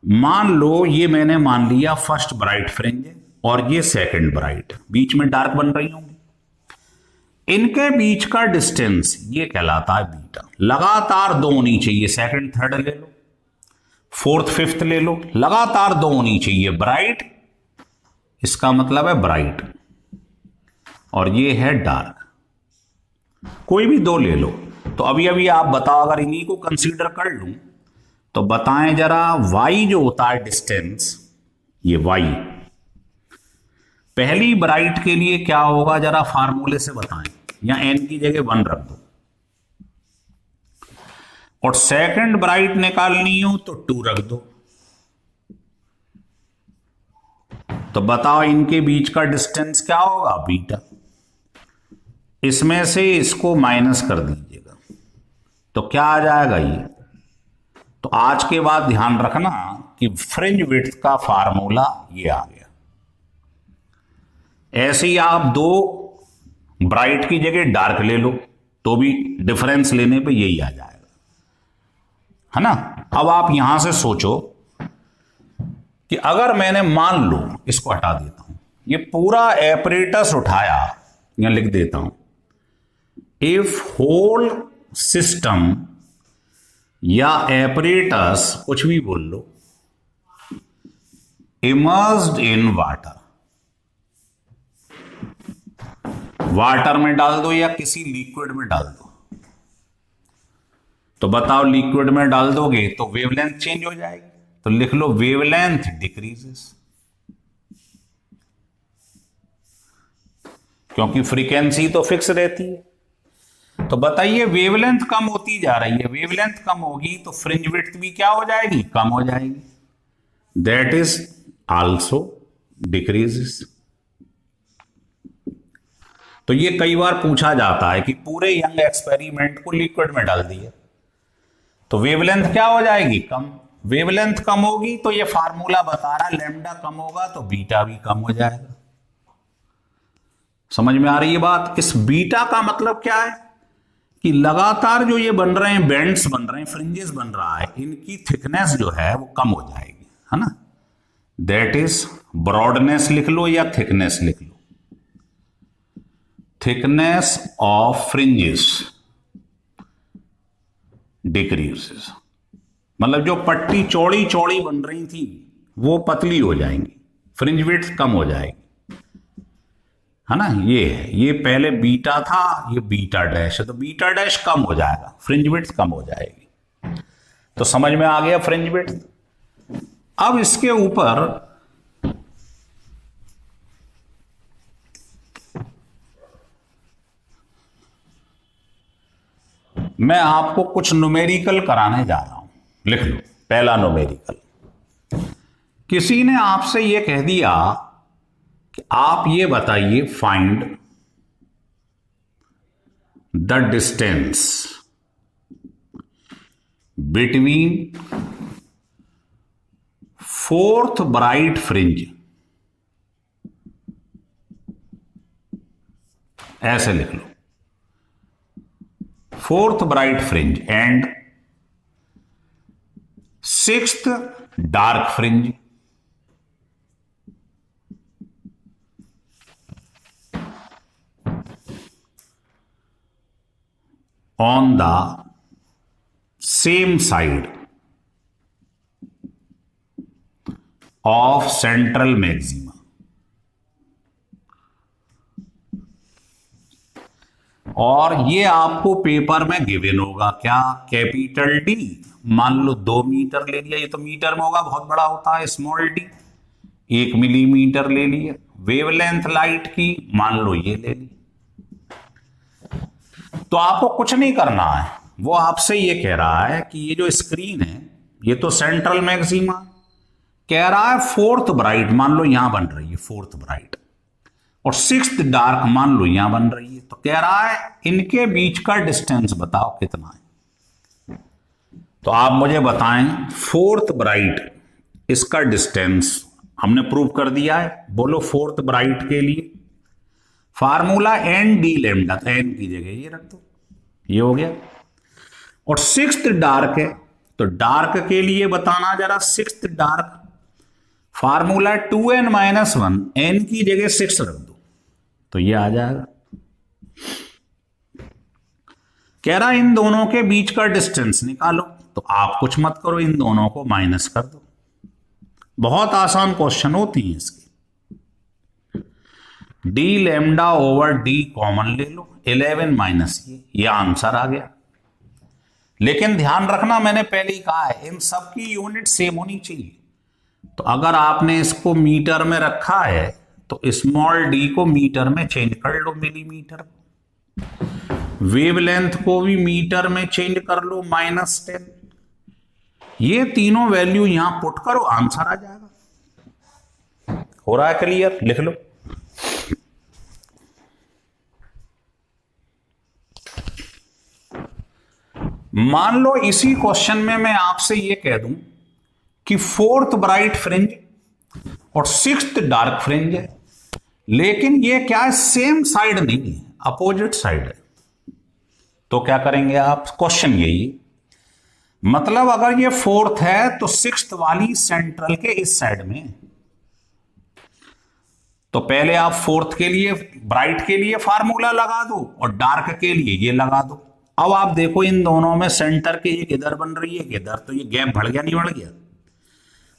मान लो ये मैंने मान लिया फर्स्ट ब्राइट फ्रिंज और ये सेकंड ब्राइट, बीच में डार्क बन रही होंगी। इनके बीच का डिस्टेंस ये कहलाता है बीटा। लगातार दो होनी चाहिए, सेकंड थर्ड ले लो, फोर्थ फिफ्थ ले लो, लगातार दो होनी चाहिए ब्राइट, इसका मतलब है ब्राइट, और ये है डार्क। कोई भी दो ले लो। तो अभी अभी आप बताओ, अगर इन्हीं को कंसीडर कर लूं तो बताएं जरा, y जो होता है डिस्टेंस, ये y पहली ब्राइट के लिए क्या होगा, जरा फार्मूले से बताएं। या n की जगह 1 रख दो, और सेकंड ब्राइट निकालनी हो तो 2 रख दो। तो बताओ इनके बीच का डिस्टेंस क्या होगा, बीटा। इसमें से इसको माइनस कर दीजिएगा तो क्या आ जाएगा, ये। तो आज के बाद ध्यान रखना कि फ्रिंज विड्थ का फार्मूला ये आ गया। ऐसे ही आप दो ब्राइट की जगह डार्क ले लो तो भी डिफरेंस लेने पे यही आ जाएगा, है ना। अब आप यहां से सोचो कि अगर मैंने, मान लो इसको हटा देता हूं, ये पूरा एपरेटस उठाया, यहां लिख देता हूं, इफ होल सिस्टम या एपरेटस, कुछ भी बोल लो, इमर्स्ड इन वाटर, वाटर में डाल दो या किसी लिक्विड में डाल दो। तो बताओ लिक्विड में डाल दोगे तो वेवलेंथ चेंज हो जाएगी, तो लिख लो वेवलेंथ डिक्रीजेस। क्योंकि फ्रीक्वेंसी तो फिक्स रहती है। तो बताइए वेवलेंथ कम होती जा रही है, वेवलेंथ कम होगी तो फ्रिंज विड्थ भी क्या हो जाएगी, कम हो जाएगी, दैट इज आल्सो डिक्रीजेस। तो ये कई बार पूछा जाता है कि पूरे यंग एक्सपेरिमेंट को लिक्विड में डाल दिए तो वेवलेंथ क्या हो जाएगी, कम। वेवलेंथ कम होगी तो ये फार्मूला बता रहा है लैम्डा कम होगा तो बीटा भी कम हो जाएगा। समझ में आ रही है बात। इस बीटा का मतलब क्या है कि लगातार जो ये बन रहे हैं बैंड्स बन रहे हैं, फ्रिंजेस बन रहा है, इनकी थिकनेस जो है वो कम हो जाएगी, है ना। दैट इज ब्रॉडनेस लिख लो या थिकनेस लिख लो, थिकनेस ऑफ फ्रिंजेस डिक्रीजेस। मतलब जो पट्टी चौड़ी चौड़ी बन रही थी वो पतली हो जाएंगी, फ्रिंज विड्थ कम हो जाएगी, है ना। ये है, ये पहले बीटा था, ये बीटा डैश है, तो बीटा डैश कम हो जाएगा, फ्रिंज विड्थ कम हो जाएगी। तो समझ में आ गया फ्रिंज विड्थ। अब इसके ऊपर मैं आपको कुछ न्यूमेरिकल कराने जा रहा हूं, लिख लो। पहला न्यूमेरिकल, किसी ने आपसे यह कह दिया कि आप ये बताइए find the distance between fourth bright fringe, ऐसे लिख लो, fourth bright fringe and sixth dark fringe on the same side of central maxima। और ये आपको पेपर में गिवन होगा क्या, कैपिटल डी, मान लो 2 मीटर ले लिया, ये तो मीटर में होगा, बहुत बड़ा होता है, स्मॉल डी 1 मिलीमीटर ले लिया। वेवलेंथ लाइट की मान लो ये ले ली। तो आपको कुछ नहीं करना है, वो आपसे ये कह रहा है कि ये जो स्क्रीन है ये तो सेंट्रल मैक्सिमा, कह रहा है फोर्थ ब्राइट मान लो यहां बन रही है फोर्थ ब्राइट, और सिक्स्थ डार्क मान लो यहां बन रही है, तो कह रहा है इनके बीच का डिस्टेंस बताओ कितना है। तो आप मुझे बताएं फोर्थ ब्राइट, इसका डिस्टेंस हमने प्रूव कर दिया है। बोलो फोर्थ ब्राइट के लिए formula n d lambda, n की जगह ये रख दो, ये हो गया। और सिक्स्थ डार्क है, तो डार्क के लिए बताना जरा, sixth dark formula 2n-1, n की जगह 6 रख दो तो ये आ जाएगा। कह रहा इन दोनों के बीच का डिस्टेंस निकालो, तो आप कुछ मत करो, इन दोनों को माइनस कर दो। बहुत आसान क्वेश्चन होती है इसकी। D lambda over D common ले लो, 11 माइनस ये आंसर आ गया। लेकिन ध्यान रखना, मैंने पहले ही कहा है इन सब की यूनिट सेम होनी चाहिए। तो अगर आपने इसको मीटर में रखा है तो स्मॉल डी को मीटर में चेंज कर लो, मिलीमीटर। वेवलेंथ को भी मीटर में चेंज कर लो, -10। ये तीनों वैल्यू यहां पुट करो, आंसर आ जाएगा। हो रहा है क्लियर? लिख लो। मान लो इसी क्वेश्चन में मैं आपसे यह कह दूं कि फोर्थ ब्राइट फ्रिंज और सिक्स्थ डार्क फ्रिंज है, लेकिन ये क्या है, सेम साइड नहीं है, अपोजिट साइड है। तो क्या करेंगे आप? क्वेश्चन यही, मतलब अगर ये फोर्थ है तो सिक्स्थ वाली सेंट्रल के इस साइड में, तो पहले आप फोर्थ के लिए, ब्राइट के लिए फार्मूला लगा दो और डार्क के लिए ये लगा दो। अब आप देखो इन दोनों में सेंटर के एक इधर बन रही है, इधर, तो ये गैप बढ़ गया नहीं बढ़ गया?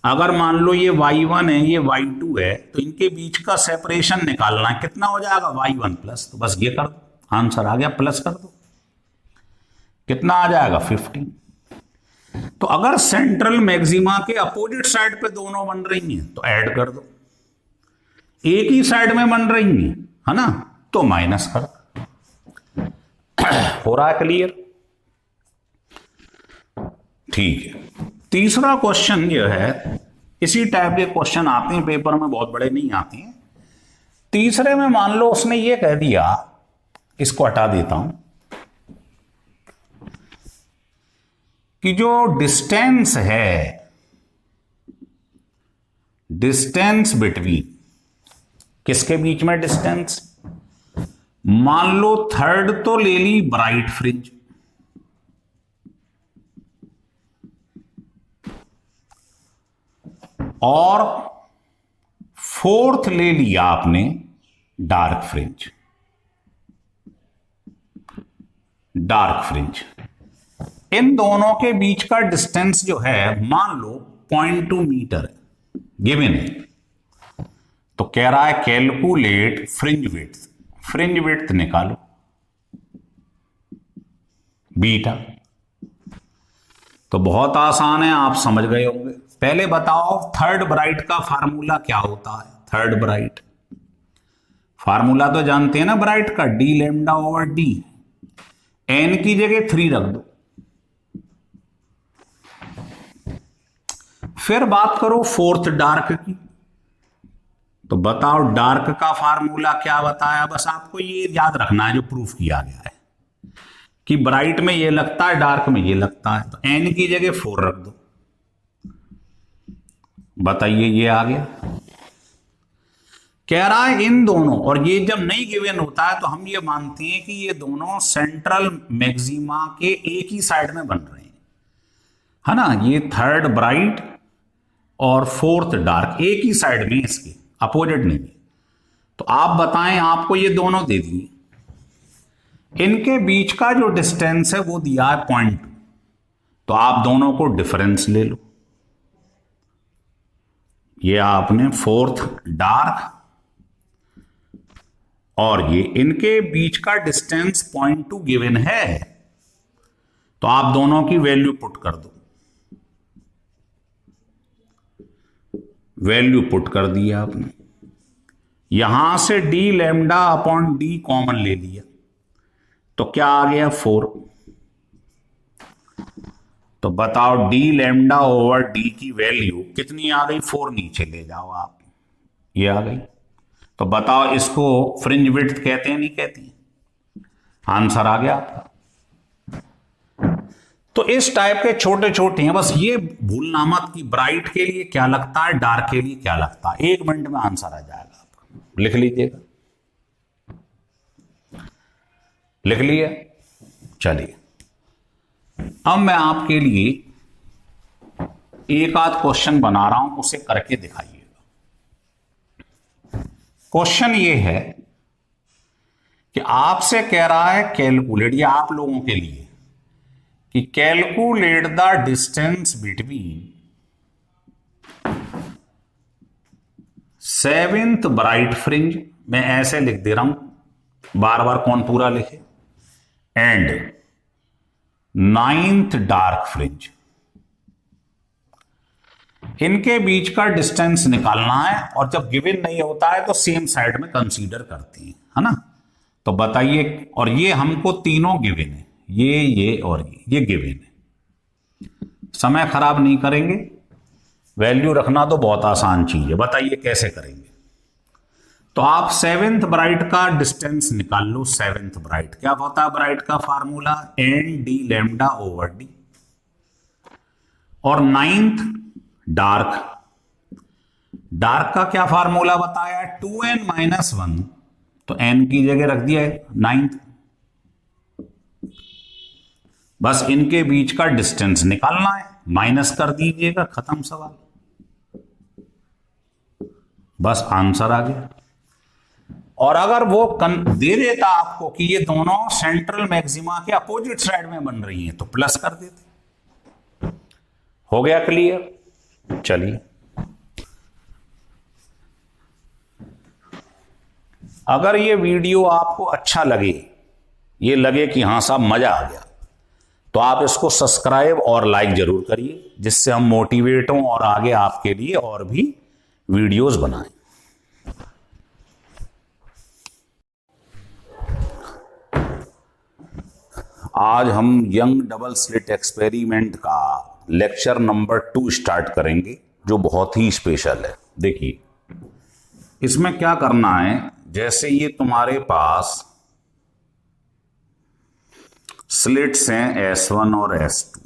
अगर मान लो ये y1 है, ये y2 है, तो इनके बीच का सेपरेशन निकालना है, कितना हो जाएगा? y1 प्लस, तो बस ये कर दो, आंसर आ गया, प्लस कर दो, कितना आ जाएगा? 15। तो अगर सेंट्रल मैक्सिमा के अपोजिट साइड पे दोनों बन रही हैं तो ऐड कर दो, एक ही साइड में बन रही हैं, है ना, तो माइनस कर। हो रहा है क्लियर? ठीक है। तीसरा क्वेश्चन जो है, इसी टाइप के क्वेश्चन आते हैं पेपर में, बहुत बड़े नहीं आते हैं। तीसरे में मान लो उसने ये कह दिया, इसको हटा देता हूं, कि जो डिस्टेंस है, डिस्टेंस बिटवीन, किसके बीच में डिस्टेंस, मान लो थर्ड तो ले ली ब्राइट फ्रिंज, और फोर्थ ले लिया आपने डार्क फ्रिंज, डार्क फ्रिंज। इन दोनों के बीच का डिस्टेंस जो है मान लो 0.2 मीटर है, गिवन है। तो कह रहा है calculate fringe width, fringe width निकालो बीटा। तो बहुत आसान है, आप समझ गए होंगे। पहले बताओ थर्ड ब्राइट का फार्मूला क्या होता है। थर्ड ब्राइट फार्मूला तो जानते हैं ना ब्राइट का, d lambda over d, n की जगह 3 रख दो। फिर बात करो फोर्थ डार्क की, तो बताओ डार्क का फार्मूला क्या बताया। बस आपको ये याद रखना है जो प्रूफ किया गया है, कि ब्राइट में ये लगता है, डार्क में ये लगता है। तो एन की जगह 4 रख दो। बताइए ये आ गया। कह रहा है इन दोनों, और ये जब नहीं गिवन होता है तो हम ये मानते हैं कि ये दोनों सेंट्रल मैक्सिमा के एक ही साइड में बन रहे हैं, है ना। ये थर्ड ब्राइट और फोर्थ डार्क एक ही साइड में, इसके अपोजिट नहीं। तो आप बताएं, आपको ये दोनों दे दिए, इनके बीच का जो डिस्टेंस है वो दिया है 0.2। तो आप दोनों को डिफरेंस ले लो। ये आपने फोर्थ डार्क और ये, इनके बीच का डिस्टेंस 0.2 गिवन है। तो आप दोनों की वैल्यू पुट कर दो। वैल्यू पुट कर दिया आपने। यहां से D lambda upon D common ले लिया, तो क्या आ गया 4। तो बताओ डी लैम्डा ओवर डी की वैल्यू कितनी आ गई, 4। नीचे ले जाओ आप, ये आ गई। तो बताओ इसको फ्रिंज विड्थ कहते हैं नहीं कहती। आंसर आ गया आपका। तो इस टाइप के छोटे छोटे हैं, बस ये भूलना मत कि ब्राइट के लिए क्या लगता है, डार्क के लिए क्या लगता है। 1 मिनट में आंसर आ जाएगा आपका, लिख लीजिएगा। लिख लिया? चलिए अब मैं आपके लिए एक आध क्वेश्चन बना रहा हूं, उसे करके दिखाइएगा। क्वेश्चन ये है कि आपसे कह रहा है कैलकुलेट, ये आप लोगों के लिए, कि calculate the distance between 7th bright fringe, मैं ऐसे लिख दे रहा हूं, बार बार कौन पूरा लिखे, एंड 9th डार्क फ्रिंज। इनके बीच का डिस्टेंस निकालना है, और जब गिवन नहीं होता है तो सेम साइड में कंसीडर करते हैं, है ना। तो बताइए, और ये हमको तीनों गिवन है, ये और ये गिवन है। समय खराब नहीं करेंगे, वैल्यू रखना तो बहुत आसान चीज है। बताइए कैसे करेंगे। तो आप 7th ब्राइट का डिस्टेंस निकाल लो। 7th ब्राइट क्या होता है, ब्राइट का formula n d lambda over D, और 9th डार्क, डार्क का क्या फार्मूला बताया, 2n-1, तो n की जगह रख दिया 9th। बस इनके बीच का डिस्टेंस निकालना है, माइनस कर दीजिएगा, खत्म सवाल। बस आंसर आ गया। और अगर वो दे देता आपको कि ये दोनों सेंट्रल मैक्सिमा के अपोजिट साइड में बन रही हैं, तो प्लस कर देते। हो गया क्लियर? चलिए अगर ये वीडियो आपको अच्छा लगे, ये लगे कि हाँ साहब मजा आ गया, तो आप इसको सब्सक्राइब और लाइक जरूर करिए, जिससे हम मोटिवेट हों और आगे आपके लिए और भी वीडियोस बनाएं। आज हम यंग डबल स्लिट एक्सपेरिमेंट का लेक्चर नंबर 2 स्टार्ट करेंगे, जो बहुत ही स्पेशल है। देखिए इसमें क्या करना है, जैसे ये तुम्हारे पास स्लिट्स हैं S1 और S2,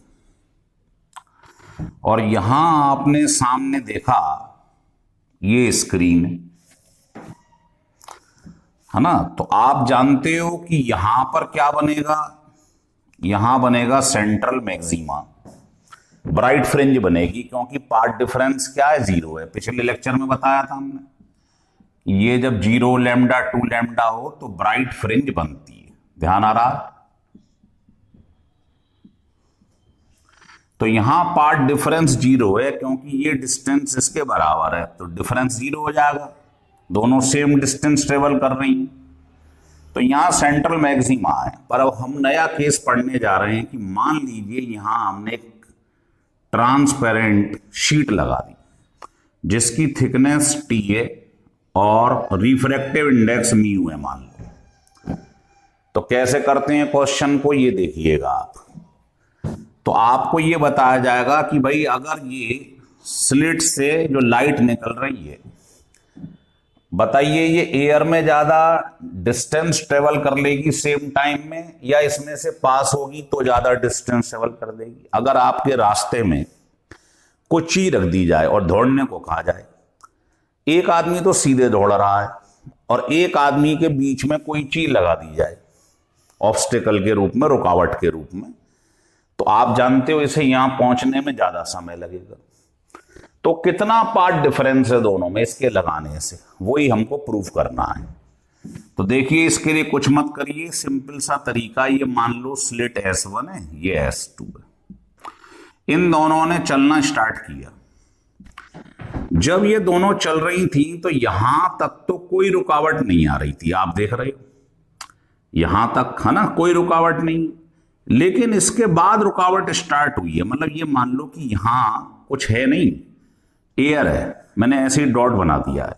और यहां आपने सामने देखा ये स्क्रीन है ना, तो आप जानते हो कि यहां पर क्या बनेगा, यहां बनेगा सेंट्रल मैक्सिमा, ब्राइट फ्रिंज बनेगी, क्योंकि पार्ट डिफरेंस क्या है, 0 है। पिछले लेक्चर में बताया था हमने, ये जब 0 लैम्डा 2 लैम्डा हो तो ब्राइट फ्रिंज बनती है। ध्यान आ रहा है? तो यहां पार्ट डिफरेंस 0 है, क्योंकि ये डिस्टेंस इसके बराबर है, तो डिफरेंस 0 हो जाएगा। दोनों सेम डिस्टेंस ट्रेवल कर रही हैं, तो यहां सेंट्रल मैक्सिमा है। पर अब हम नया केस पढ़ने जा रहे हैं कि मान लीजिए यहां हमने एक ट्रांसपेरेंट शीट लगा दी जिसकी थिकनेस T है और रिफ्रैक्टिव इंडेक्स म्यू है, मान लो। तो कैसे करते हैं क्वेश्चन को, ये देखिएगा आप। तो आपको ये बताया जाएगा कि भाई अगर ये स्लिट से जो लाइट निकल रही है, बताइए ये एयर में ज्यादा डिस्टेंस ट्रेवल कर लेगी सेम टाइम में, या इसमें से पास होगी तो ज्यादा डिस्टेंस ट्रेवल कर देगी। अगर आपके रास्ते में कुछ चीज रख दी जाए और दौड़ने को कहा जाए, एक आदमी तो सीधे दौड़ रहा है और एक आदमी के बीच में कोई चीज लगा दी जाए ऑब्स्टिकल के रूप में, रुकावट के रूप में, तो आप जानते हो इसे यहां पहुंचने में ज्यादा समय लगेगा। तो कितना पार्ट डिफरेंस है दोनों में इसके लगाने से, वही हमको प्रूफ करना है। तो देखिए इसके लिए कुछ मत करिए, सिंपल सा तरीका, ये मान लो स्लिट S1 है, ये S2 है, इन दोनों ने चलना स्टार्ट किया। जब ये दोनों चल रही थी तो यहां तक तो कोई रुकावट नहीं आ रही थी, आप देख रहे हो यहां तक है ना, कोई रुकावट नहीं। लेकिन इसके बाद रुकावट स्टार्ट हुई है, मतलब ये मान लो कि यहां कुछ है नहीं, एयर है, मैंने ऐसे ही डॉट बना दिया है,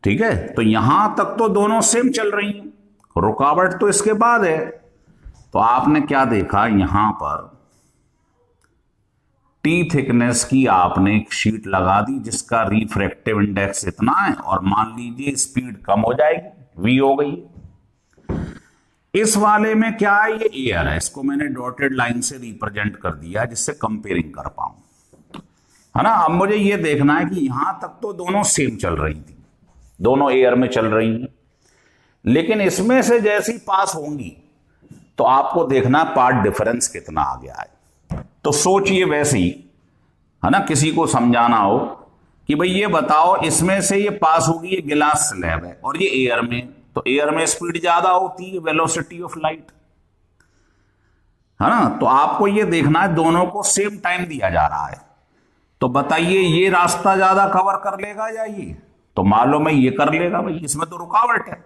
ठीक है। तो यहां तक तो दोनों सेम चल रही हैं, रुकावट तो इसके बाद है। तो आपने क्या देखा, यहां पर T थिकनेस की आपने एक शीट लगा दी जिसका रिफ्रैक्टिव इंडेक्स इतना है, और मान लीजिए स्पीड कम हो जाएगी, V हो गई। इस वाले में क्या है, ये एयर है, इसको मैंने डॉटेड लाइन से रिप्रेजेंट कर दिया जिससे कंपेयरिंग कर पाऊं, है ना। अब मुझे ये देखना है कि यहां तक तो दोनों सेम चल रही थी, दोनों एयर में चल रही हैं, लेकिन इसमें से जैसी पास होंगी तो आपको देखना पार्ट डिफरेंस कितना आ गया है। तो सोचिए वैसे ही, है ना, किसी को समझाना हो कि भाई ये बताओ, इसमें से ये पास होगी, ये गिलास स्लैब है और ये एयर में, तो एयर में स्पीड ज्यादा होती है, वेलोसिटी ऑफ लाइट, है ना। तो आपको ये देखना है दोनों को सेम टाइम दिया जा रहा है, तो बताइए ये रास्ता ज्यादा कवर कर लेगा या ये, तो मालूम है ये कर लेगा, भाई इसमें तो रुकावट है।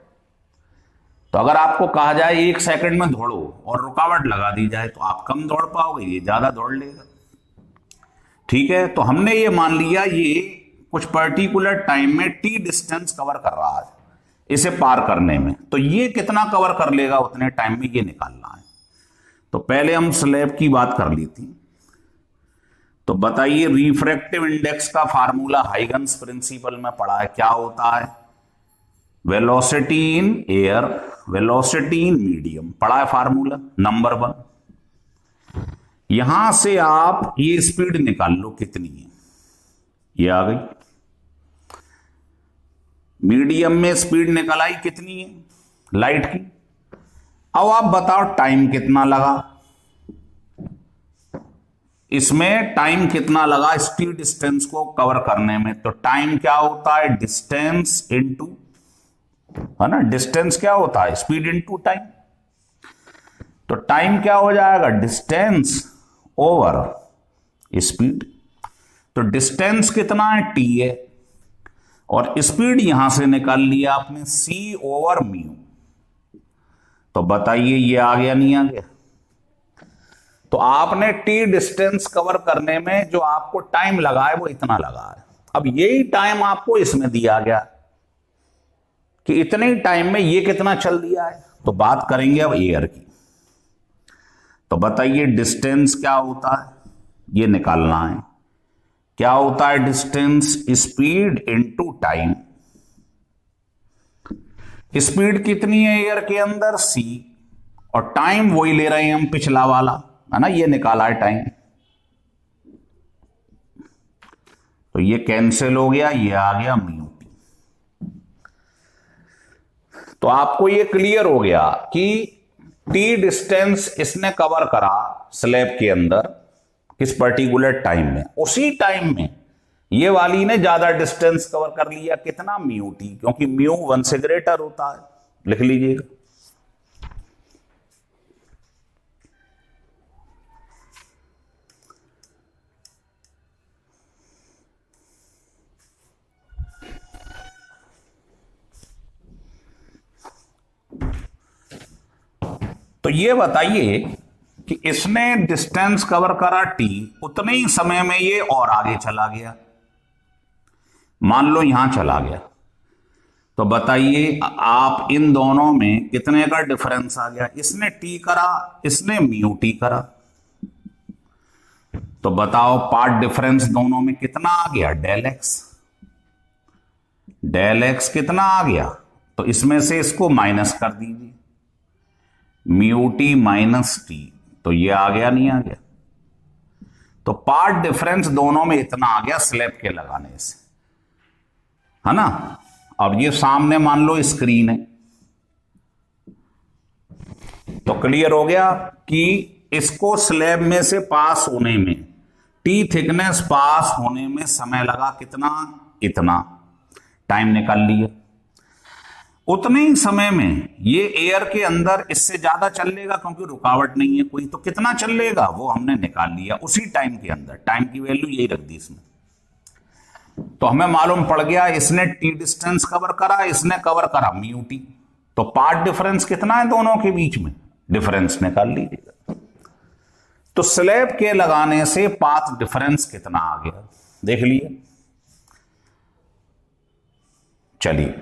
तो अगर आपको कहा जाए 1 सेकंड में दौड़ो और रुकावट लगा दी जाए तो आप कम दौड़ पाओगे, ये ज्यादा दौड़ लेगा, ठीक है। तो हमने ये मान लिया ये कुछ पर्टिकुलर टाइम में T डिस्टेंस कवर कर रहा है इसे पार करने में, तो ये कितना कवर कर लेगा उतने टाइम में, ये निकालना है। तो पहले हम स्लैब की बात कर ली थी, तो बताइए रिफ्रैक्टिव इंडेक्स का फार्मूला हाइगन्स प्रिंसिपल में पढ़ा है, क्या होता है, velocity in air, velocity in medium, पढ़ा है फार्मूला नंबर 1। यहां से आप ये स्पीड निकाल लो कितनी है, ये आ गई। मीडियम में स्पीड निकल आई कितनी है लाइट की। अब आप बताओ टाइम कितना लगा, इसमें टाइम कितना लगा T डिस्टेंस को कवर करने में। तो टाइम क्या होता है, डिस्टेंस इनटू, है ना, डिस्टेंस क्या होता है, स्पीड इनटू टाइम। तो टाइम क्या हो जाएगा, डिस्टेंस ओवर स्पीड। तो डिस्टेंस कितना है, T है, और स्पीड यहां से निकाल लिया आपने C ओवर म्यू। तो बताइए ये आ गया नहीं आ गया। तो आपने T डिस्टेंस कवर करने में जो आपको टाइम लगा है वो इतना लगा है। अब यही टाइम आपको इसमें दिया गया कि इतने ही टाइम में ये कितना चल दिया है। तो बात करेंगे अब एयर की। तो बताइए डिस्टेंस क्या होता है, ये निकालना है। क्या होता है distance? Speed into time. Speed कितनी है एयर के अंदर? c, और टाइम वही ले रहे हैं हम पिछला वाला, है ना, ये निकाला है टाइम। तो ये कैंसिल हो गया, ये आ गया म्यू टी। तो आपको ये क्लियर हो गया कि टी डिस्टेंस इसने कवर करा स्लैब के अंदर किस पर्टिकुलर टाइम में, उसी टाइम में ये वाली ने ज्यादा डिस्टेंस कवर कर लिया, कितना? म्यू टी, क्योंकि म्यू 1 से ग्रेटर होता है। लिख लीजिएगा। तो ये बताइए कि इसने डिस्टेंस कवर करा टी, उतने ही समय में ये और आगे चला गया, मान लो यहां चला गया। तो बताइए आप इन दोनों में कितने का डिफरेंस आ गया? इसने टी करा, इसने म्यू टी करा। तो बताओ पार्ट डिफरेंस दोनों में कितना आ गया? Del x. डेल एक्स कितना आ गया? तो इसमें से इसको माइनस कर दीजिए, म्यू टी माइनस टी, तो ये आ गया, नहीं आ गया? तो पार्ट डिफरेंस दोनों में इतना आ गया स्लैब के लगाने से, है ना। अब ये सामने मान लो स्क्रीन है, तो क्लियर हो गया कि इसको स्लैब में से पास होने में, टी थिकनेस पास होने में समय लगा कितना? इतना। टाइम निकाल लिया। उतने ही समय में ये एयर के अंदर इससे ज्यादा चल लेगा क्योंकि रुकावट नहीं है कोई, तो कितना चल लेगा वो हमने निकाल लिया उसी टाइम के अंदर। टाइम की वैल्यू यही रख दी इसमें। तो हमें मालूम पड़ गया इसने टी डिस्टेंस कवर करा, इसने कवर करा म्यू टी। तो पार्ट डिफरेंस कितना है दोनों के बीच में? डिफरेंस निकाल लीजिएगा। तो स्लैब के लगाने से पाथ डिफरेंस कितना आ गया देख लिए। चलिए,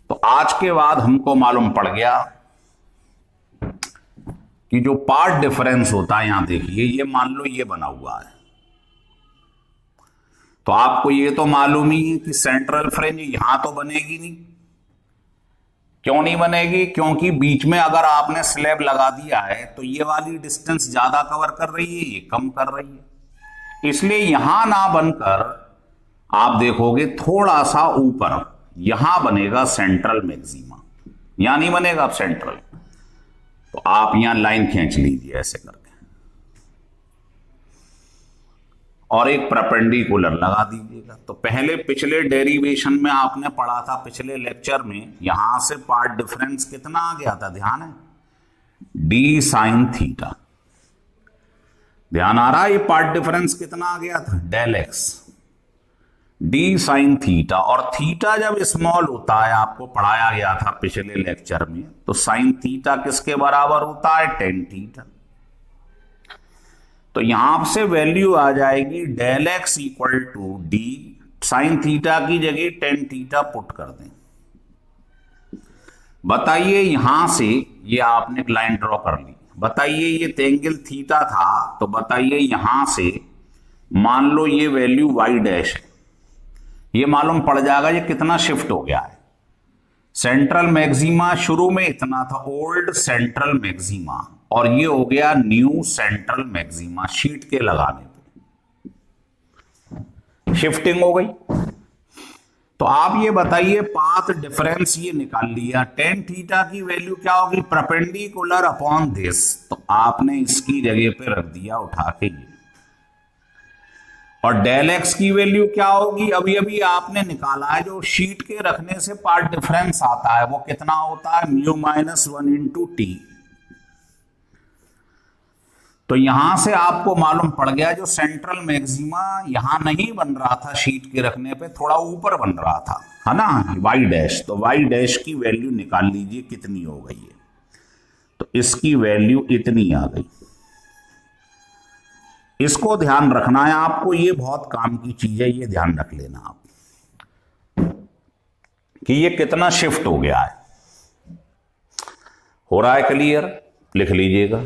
तो आज के बाद हमको मालूम पड़ गया कि जो पार्ट डिफरेंस होता है, यहां देखिए ये मान लो ये बना हुआ है, तो आपको ये तो मालूम ही है कि सेंट्रल फ्रिंज यहां तो बनेगी नहीं। क्यों नहीं बनेगी? क्योंकि बीच में अगर आपने स्लैब लगा दिया है तो ये वाली डिस्टेंस ज्यादा कवर कर रही है, ये कम कर रही है, इसलिए यहां ना बनकर आप देखोगे थोड़ा सा ऊपर यहां बनेगा सेंट्रल मैक्सिमा। यहां नहीं बनेगा अब सेंट्रल, तो आप यहां लाइन खींच लीजिए ऐसे करके और एक परपेंडिकुलर लगा दीजिएगा। तो पहले पिछले डेरिवेशन में आपने पढ़ा था, पिछले लेक्चर में, यहां से पार्ट डिफरेंस कितना आ गया था? ध्यान है, डी साइन थीटा। ध्यान आ रहा है? ये पार्ट डिफरेंस कितना आ गया था? Del x d sine theta. और थीटा जब स्मॉल होता है, आपको पढ़ाया गया था पिछले लेक्चर में, तो साइन थीटा किसके बराबर होता है? Tan theta. तो यहां से वैल्यू आ जाएगी del x equal to d sine theta की जगह टेन थीटा पुट कर दें। बताइए यहां से ये आपने एक लाइन ड्रॉ कर ली, बताइए ये एंगल थीटा था, तो बताइए यहां से मान लो ये वैल्यू वाई डैश है, ये मालूम पड़ जाएगा ये कितना शिफ्ट हो गया है। सेंट्रल मैक्सिमा शुरू में इतना था, ओल्ड सेंट्रल मैक्सिमा, और ये हो गया न्यू सेंट्रल मैक्सिमा। शीट के लगाने पे शिफ्टिंग हो गई। तो आप ये बताइए पाथ डिफरेंस ये निकाल लिया, टेन थीटा की वैल्यू क्या होगी? Perpendicular upon this. तो आपने इसकी जगह पे रख दिया उठा के ये, और डेल एक्स की वैल्यू क्या होगी? अभी अभी आपने निकाला है, जो शीट के रखने से पार्ट डिफरेंस आता है वो कितना होता है? Mu minus 1 into T. तो यहां से आपको मालूम पड़ गया जो सेंट्रल मैक्सिमा यहां नहीं बन रहा था, शीट के रखने पे थोड़ा ऊपर बन रहा था, है ना, वाई डैश। तो वाई डैश की वैल्यू निकाल लीजिए कितनी हो गई है। तो इसकी वैल्यू इतनी आ गई। इसको ध्यान रखना है आपको, ये बहुत काम की चीज है, ये ध्यान रख लेना आप कि ये कितना शिफ्ट हो गया है। हो रहा है क्लियर? लिख लीजिएगा।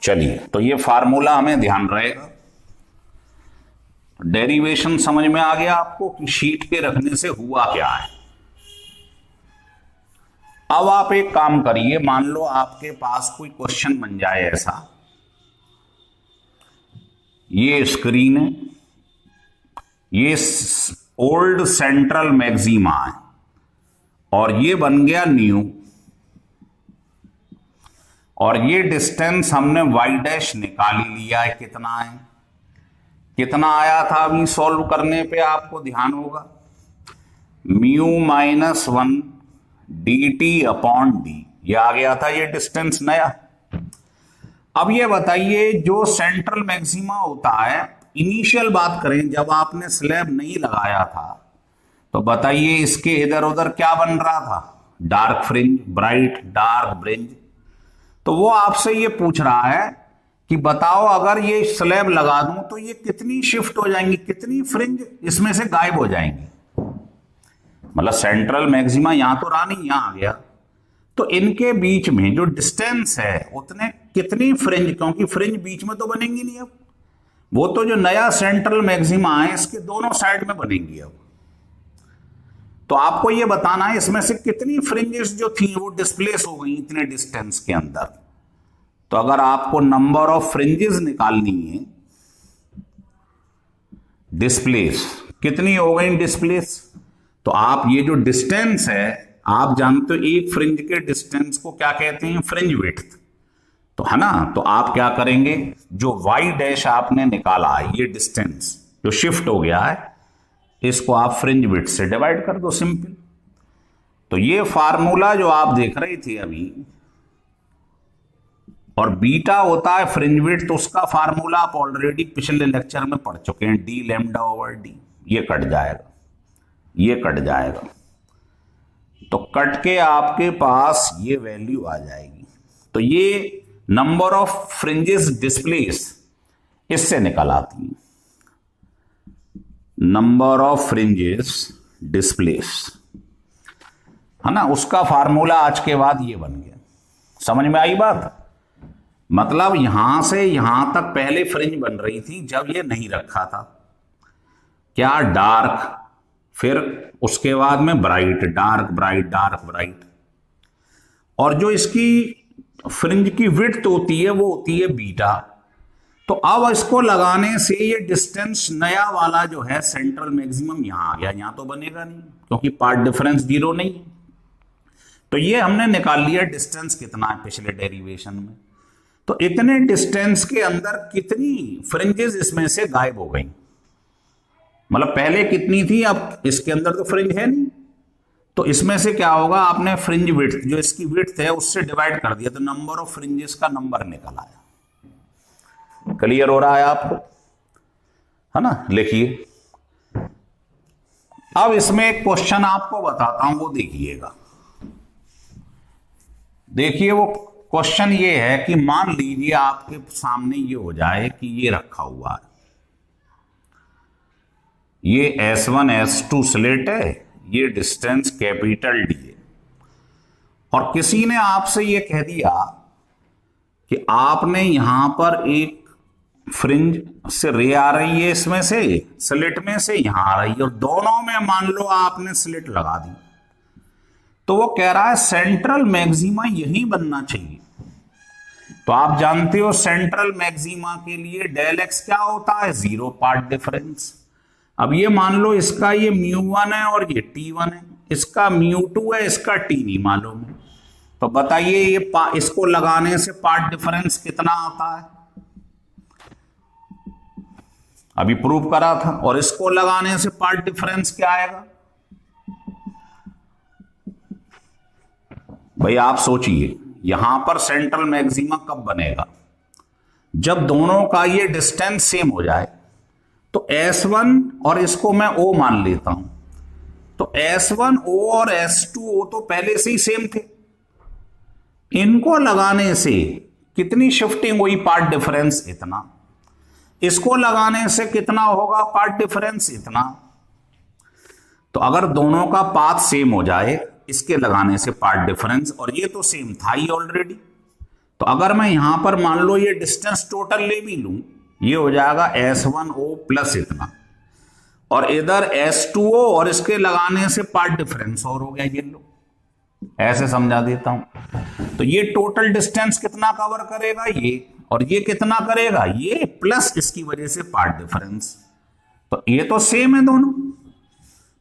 चलिए, तो ये फार्मूला हमें ध्यान रहेगा। डेरिवेशन समझ में आ गया आपको कि शीट के रखने से हुआ क्या है। अब आप एक काम करिए, मान लो आपके पास कोई क्वेश्चन बन जाए ऐसा, ये स्क्रीन है, ये ओल्ड सेंट्रल मैक्सिमा है और ये बन गया न्यू, और ये डिस्टेंस हमने y डैश निकाल ही लिया है। कितना है, कितना आया था अभी सॉल्व करने पे आपको ध्यान होगा, mu minus 1 dt upon D, ये आ गया था ये डिस्टेंस नया। अब ये बताइए, जो सेंट्रल मैक्सिमा होता है, इनिशियल बात करें जब आपने स्लैब नहीं लगाया था, तो बताइए इसके इधर उधर क्या बन रहा था, dark fringe, bright dark fringe. तो वो आपसे ये पूछ रहा है कि बताओ अगर ये स्लैब लगा दूं तो ये कितनी शिफ्ट हो जाएंगी, कितनी फ्रिंज इसमें से गायब हो जाएंगी। मतलब सेंट्रल मैक्सिमा यहां तो रहा नहीं, यहां आ गया, तो इनके बीच में जो डिस्टेंस है उतने कितनी फ्रिंज, क्योंकि फ्रिंज बीच में तो बनेंगी नहीं, अब वो तो जो नया सेंट्रल मैक्सिमा है इसके दोनों साइड में बनेंगी। अब तो आपको ये बताना है इसमें से कितनी फ्रिंजेस जो थी वो डिस्प्लेस हो गई इतने डिस्टेंस के अंदर। तो अगर आपको नंबर ऑफ फ्रिंजेस निकालनी है, डिस्प्लेस कितनी हो गई डिस्प्लेस, तो आप ये जो डिस्टेंस है, आप जानते हो एक फ्रिंज के डिस्टेंस को क्या कहते हैं, फ्रिंज विड्थ, तो है ना। तो आप क्या करेंगे, जो y डैश आपने निकाला है, ये डिस्टेंस जो शिफ्ट हो गया है, इसको आप फ्रिंज विड्थ से डिवाइड कर दो, सिंपल। तो ये फार्मूला जो आप देख रहे थे अभी, और बीटा होता है फ्रिंज विड्थ, तो उसका फार्मूला आप ऑलरेडी पिछले लेक्चर में पढ़ चुके हैं, डी लैम्डा ओवर डी। ये कट जाएगा, ये कट जाएगा, तो कट के आपके पास ये वैल्यू आ जाएगी। तो ये नंबर ऑफ फ्रिंजेस डिस्प्लेस इससे निकल आती है, नंबर ऑफ फ्रिंजेस डिस्प्लेस, है ना। उसका फार्मूला आज के बाद ये बन गया। समझ में आई बात। मतलब यहां से यहां तक पहले फ्रिंज बन रही थी जब ये नहीं रखा था, क्या, डार्क, फिर उसके बाद में bright, dark bright, dark bright, और जो इसकी फ्रिंज की विड्थ होती है वो होती है बीटा। तो अब इसको लगाने से ये डिस्टेंस नया वाला जो है सेंट्रल मैक्सिमम यहां आ गया, यहां तो बनेगा नहीं क्योंकि पार्ट डिफरेंस 0 नहीं है। तो ये हमने निकाल लिया डिस्टेंस कितना है पिछले डेरिवेशन में। तो इतने डिस्टेंस के अंदर कितनी फ्रिंजेस इसमें से गायब हो गई, मतलब पहले कितनी थी, अब इसके अंदर तो फ्रिंज है नहीं, तो इसमें से क्या होगा, आपने फ्रिंज विड्थ जो इसकी विड्थ है उससे डिवाइड कर दिया, तो नंबर ऑफ फ्रिंजेस का नंबर निकल आया। क्लियर हो रहा है आपको, है ना। लिखिए, अब इसमें एक क्वेश्चन आपको बताता हूं, वो देखिएगा। देखिए वो क्वेश्चन ये है कि मान लीजिए आपके सामने ये हो जाए कि ये रखा हुआ है, ये S1 S2 स्लेट है, ये डिस्टेंस कैपिटल डी है, और किसी ने आपसे ये कह दिया कि आपने यहां पर एक फ्रिंज से रे आ रही है, इसमें से स्लिट में से यहां आ रही है, और दोनों में मान लो आपने स्लिट लगा दी, तो वो कह रहा है सेंट्रल मैक्सिमा यही बनना चाहिए। तो आप जानते हो सेंट्रल मैक्सिमा के लिए डेल एक्स क्या होता है, 0 पार्ट डिफरेंस। अब ये मान लो इसका ये μ1 है और ये t1 है, इसका μ2 है, इसका t नहीं मालूम है, तो बताइए ये इसको लगाने से पार्ट डिफरेंस कितना आता है, अभी प्रूव करा था, और इसको लगाने से पार्ट डिफरेंस क्या आएगा। भाई आप सोचिए, यहां पर सेंट्रल मैक्सिमा कब बनेगा, जब दोनों का ये डिस्टेंस सेम हो जाए। तो S1 और इसको मैं O मान लेता हूं, तो S1O और S2O तो पहले से ही सेम थे, इनको लगाने से कितनी शिफ्टिंग हुई, पार्ट डिफरेंस इतना, इसको लगाने से कितना होगा पार्ट डिफरेंस इतना। तो अगर दोनों का पाथ सेम हो जाए, इसके लगाने से पार्ट डिफरेंस, और ये तो सेम था ही ऑलरेडी, तो अगर मैं यहां पर मान लो ये डिस्टेंस टोटल ले भी लूं, ये हो जाएगा S1O प्लस इतना, और इधर S2O और इसके लगाने से पार्ट डिफरेंस और हो गया, ये लो, ऐसे समझा देता हूं। तो ये टोटल डिस्टेंस कितना कवर करेगा, ये, और ये कितना करेगा, ये, प्लस इसकी वजह से पार्ट डिफरेंस। तो ये तो सेम है दोनों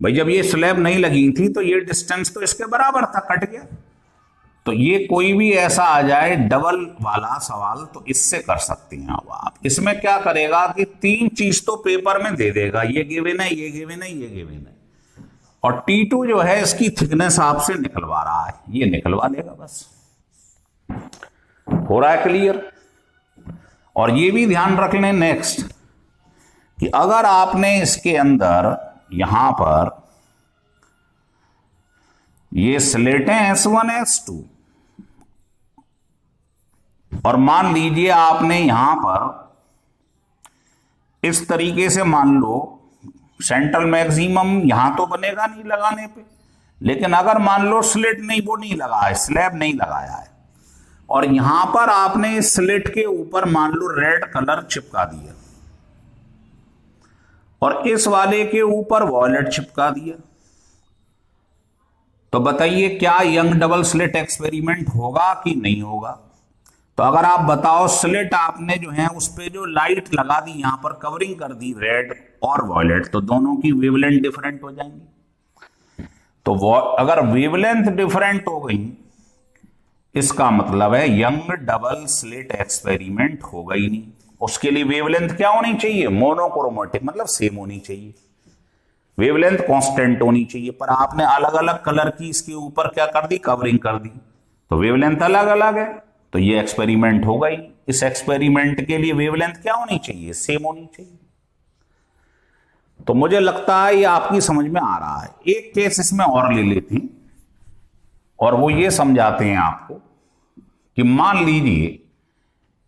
भाई, जब ये स्लैब नहीं लगी थी तो ये डिस्टेंस तो इसके बराबर था, कट गया। तो ये कोई भी ऐसा आ जाए डबल वाला सवाल तो इससे कर सकते हैं। अब आप इसमें क्या करेगा कि तीन चीज तो पेपर में दे देगा, ये गिवन है, ये गिवन है, ये गिवन है, और T2 जो है इसकी थिकनेस आपसे निकलवा रहा है, ये निकलवा लेगा बस। हो रहा है क्लियर? और ये भी ध्यान रख लें नेक्स्ट कि अगर आपने इसके अंदर यहां पर ये स्लेटें S1 S2, और मान लीजिए आपने यहां पर इस तरीके से मान लो, सेंट्रल मैक्सिमम यहां तो बनेगा नहीं लगाने पे, लेकिन अगर मान लो स्लिट नहीं, वो नहीं लगा है, स्लैब नहीं लगाया है, और यहां पर आपने इस स्लिट के ऊपर मान लो रेड कलर चिपका दिया, और इस वाले के ऊपर वॉयलेट चिपका दिया, तो बताइए क्या यंग डबल स्लिट एक्सपेरिमेंट होगा कि नहीं होगा? तो अगर आप बताओ, स्लिट आपने जो है उस पे जो लाइट लगा दी, यहां पर कवरिंग कर दी रेड और वॉयलेट, तो दोनों की वेवलेंथ डिफरेंट हो जाएंगी। तो अगर वेवलेंथ डिफरेंट हो गई, इसका मतलब है यंग डबल स्लिट एक्सपेरिमेंट होगा ही नहीं। उसके लिए वेवलेंथ क्या होनी चाहिए? मोनोक्रोमेटिक, मतलब सेम होनी चाहिए, वेवलेंथ कांस्टेंट होनी चाहिए, पर आपने अलग अलग कलर की इसके ऊपर क्या कर दी, कवरिंग कर दी, तो वेवलेंथ अलग अलग है, तो ये एक्सपेरिमेंट होगा ही। इस एक्सपेरिमेंट के लिए वेवलेंथ क्या होनी चाहिए? सेम होनी चाहिए। तो मुझे लगता है ये आपकी समझ में आ रहा है। एक केस इसमें और ले लेते हैं, और वो ये समझाते हैं आपको कि मान लीजिए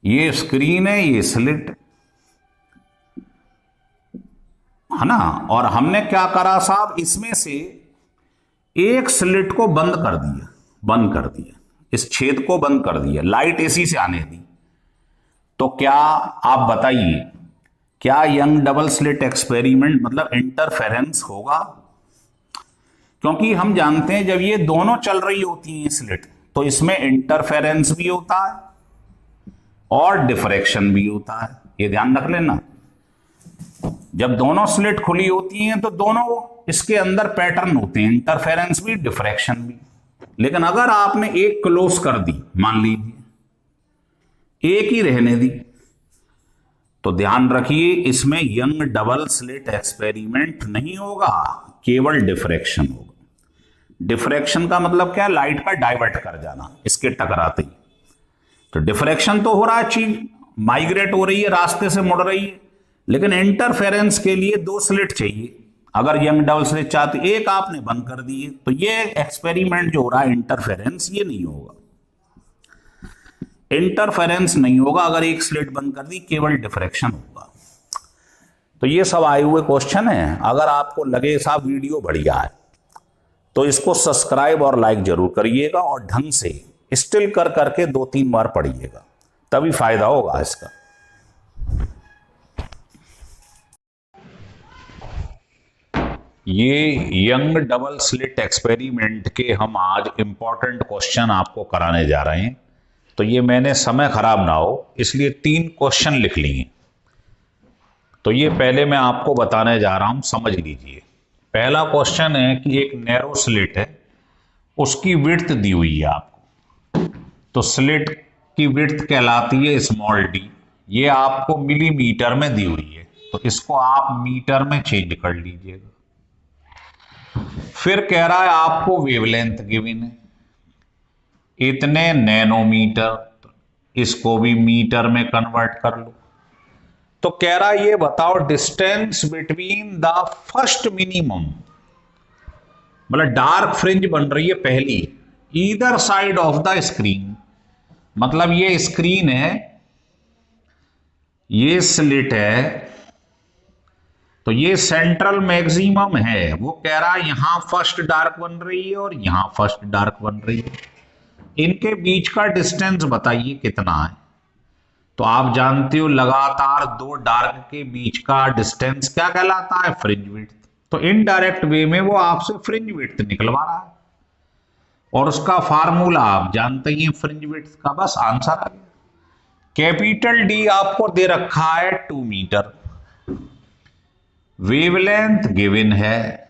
ये स्क्रीन है, ये स्लिट है ना, और हमने क्या करा साहब, इसमें से एक स्लिट को बंद कर दिया, इस छेद को बंद कर दिया, लाइट इसी से आने दी। तो क्या आप बताइए, क्या यंग डबल स्लिट एक्सपेरिमेंट मतलब इंटरफेरेंस होगा? क्योंकि हम जानते हैं जब ये दोनों चल रही होती हैं स्लिट, तो इसमें इंटरफेरेंस भी होता है और डिफ्रैक्शन भी होता है, ये ध्यान रख लेना। जब दोनों स्लिट खुली होती हैं तो दोनों इसके अंदर पैटर्न होते हैं, इंटरफेरेंस भी, डिफ्रैक्शन भी। लेकिन अगर आपने एक क्लोज कर दी, मान लीजिए एक ही रहने दी, तो ध्यान रखिए इसमें यंग डबल स्लिट एक्सपेरिमेंट नहीं होगा, केवल डिफ्रैक्शन होगा। डिफ्रैक्शन का मतलब क्या? लाइट का डाइवर्ट कर जाना इसके टकराते ही। तो डिफ्रैक्शन तो हो रहा है, चीज माइग्रेट हो रही है, रास्ते से मुड़ रही है, लेकिन इंटरफेरेंस के लिए दो स्लिट चाहिए। अगर यंग डबल स्लिट चाहते, एक आपने बंद कर दिए, तो ये एक्सपेरिमेंट जो हो रहा है इंटरफेरेंस, ये नहीं होगा, इंटरफेरेंस नहीं होगा अगर एक स्लिट बंद कर दी, केवल डिफ्रैक्शन होगा। तो ये सब आए हुए क्वेश्चन है। अगर आपको लगे साहब वीडियो बढ़िया है तो इसको सब्सक्राइब और लाइक जरूर करिएगा, और ढंग से स्टिल कर करके 2-3 बार पढ़िएगा, तभी फायदा होगा इसका। ये यंग डबल स्लिट एक्सपेरिमेंट के हम आज इंपॉर्टेंट क्वेश्चन आपको कराने जा रहे हैं। तो ये मैंने समय खराब ना हो इसलिए 3 क्वेश्चन लिख लिए। तो ये पहले मैं आपको बताने जा रहा हूं, समझ लीजिए। पहला क्वेश्चन है कि एक नैरो स्लिट है, उसकी विड्थ दी हुई है आपको, तो स्लिट की विड्थ कहलाती है स्मॉल डी, ये आपको मिलीमीटर में दी हुई है, तो इसको आप मीटर में चेंज कर लीजिएगा। फिर कह रहा है आपको वेवलेंथ गिवन है इतने नैनोमीटर, इसको भी मीटर में कन्वर्ट कर लो। तो कह रहा है ये बताओ distance between the first minimum, मतलब डार्क फ्रिंज बन रही है पहली, either side of the screen, मतलब ये स्क्रीन है, ये स्लिट है, तो ये सेंट्रल मैक्सिमम है। वो कह रहा है यहां फर्स्ट डार्क बन रही है और यहां फर्स्ट डार्क बन रही है, इनके बीच का डिस्टेंस बताइए कितना है। तो आप जानते हो लगातार दो डार्क के बीच का डिस्टेंस क्या कहलाता है, फ्रिंज विड्थ। तो इनडायरेक्ट वे में वो आपसे फ्रिंज विड्थ निकलवा रहा है, और उसका फार्मूला आप जानते ही हैं फ्रिंज विड्थ का। बस आंसर आ गया। कैपिटल डी आपको दे रखा है 2 मीटर, वेवलेंथ गिवन है,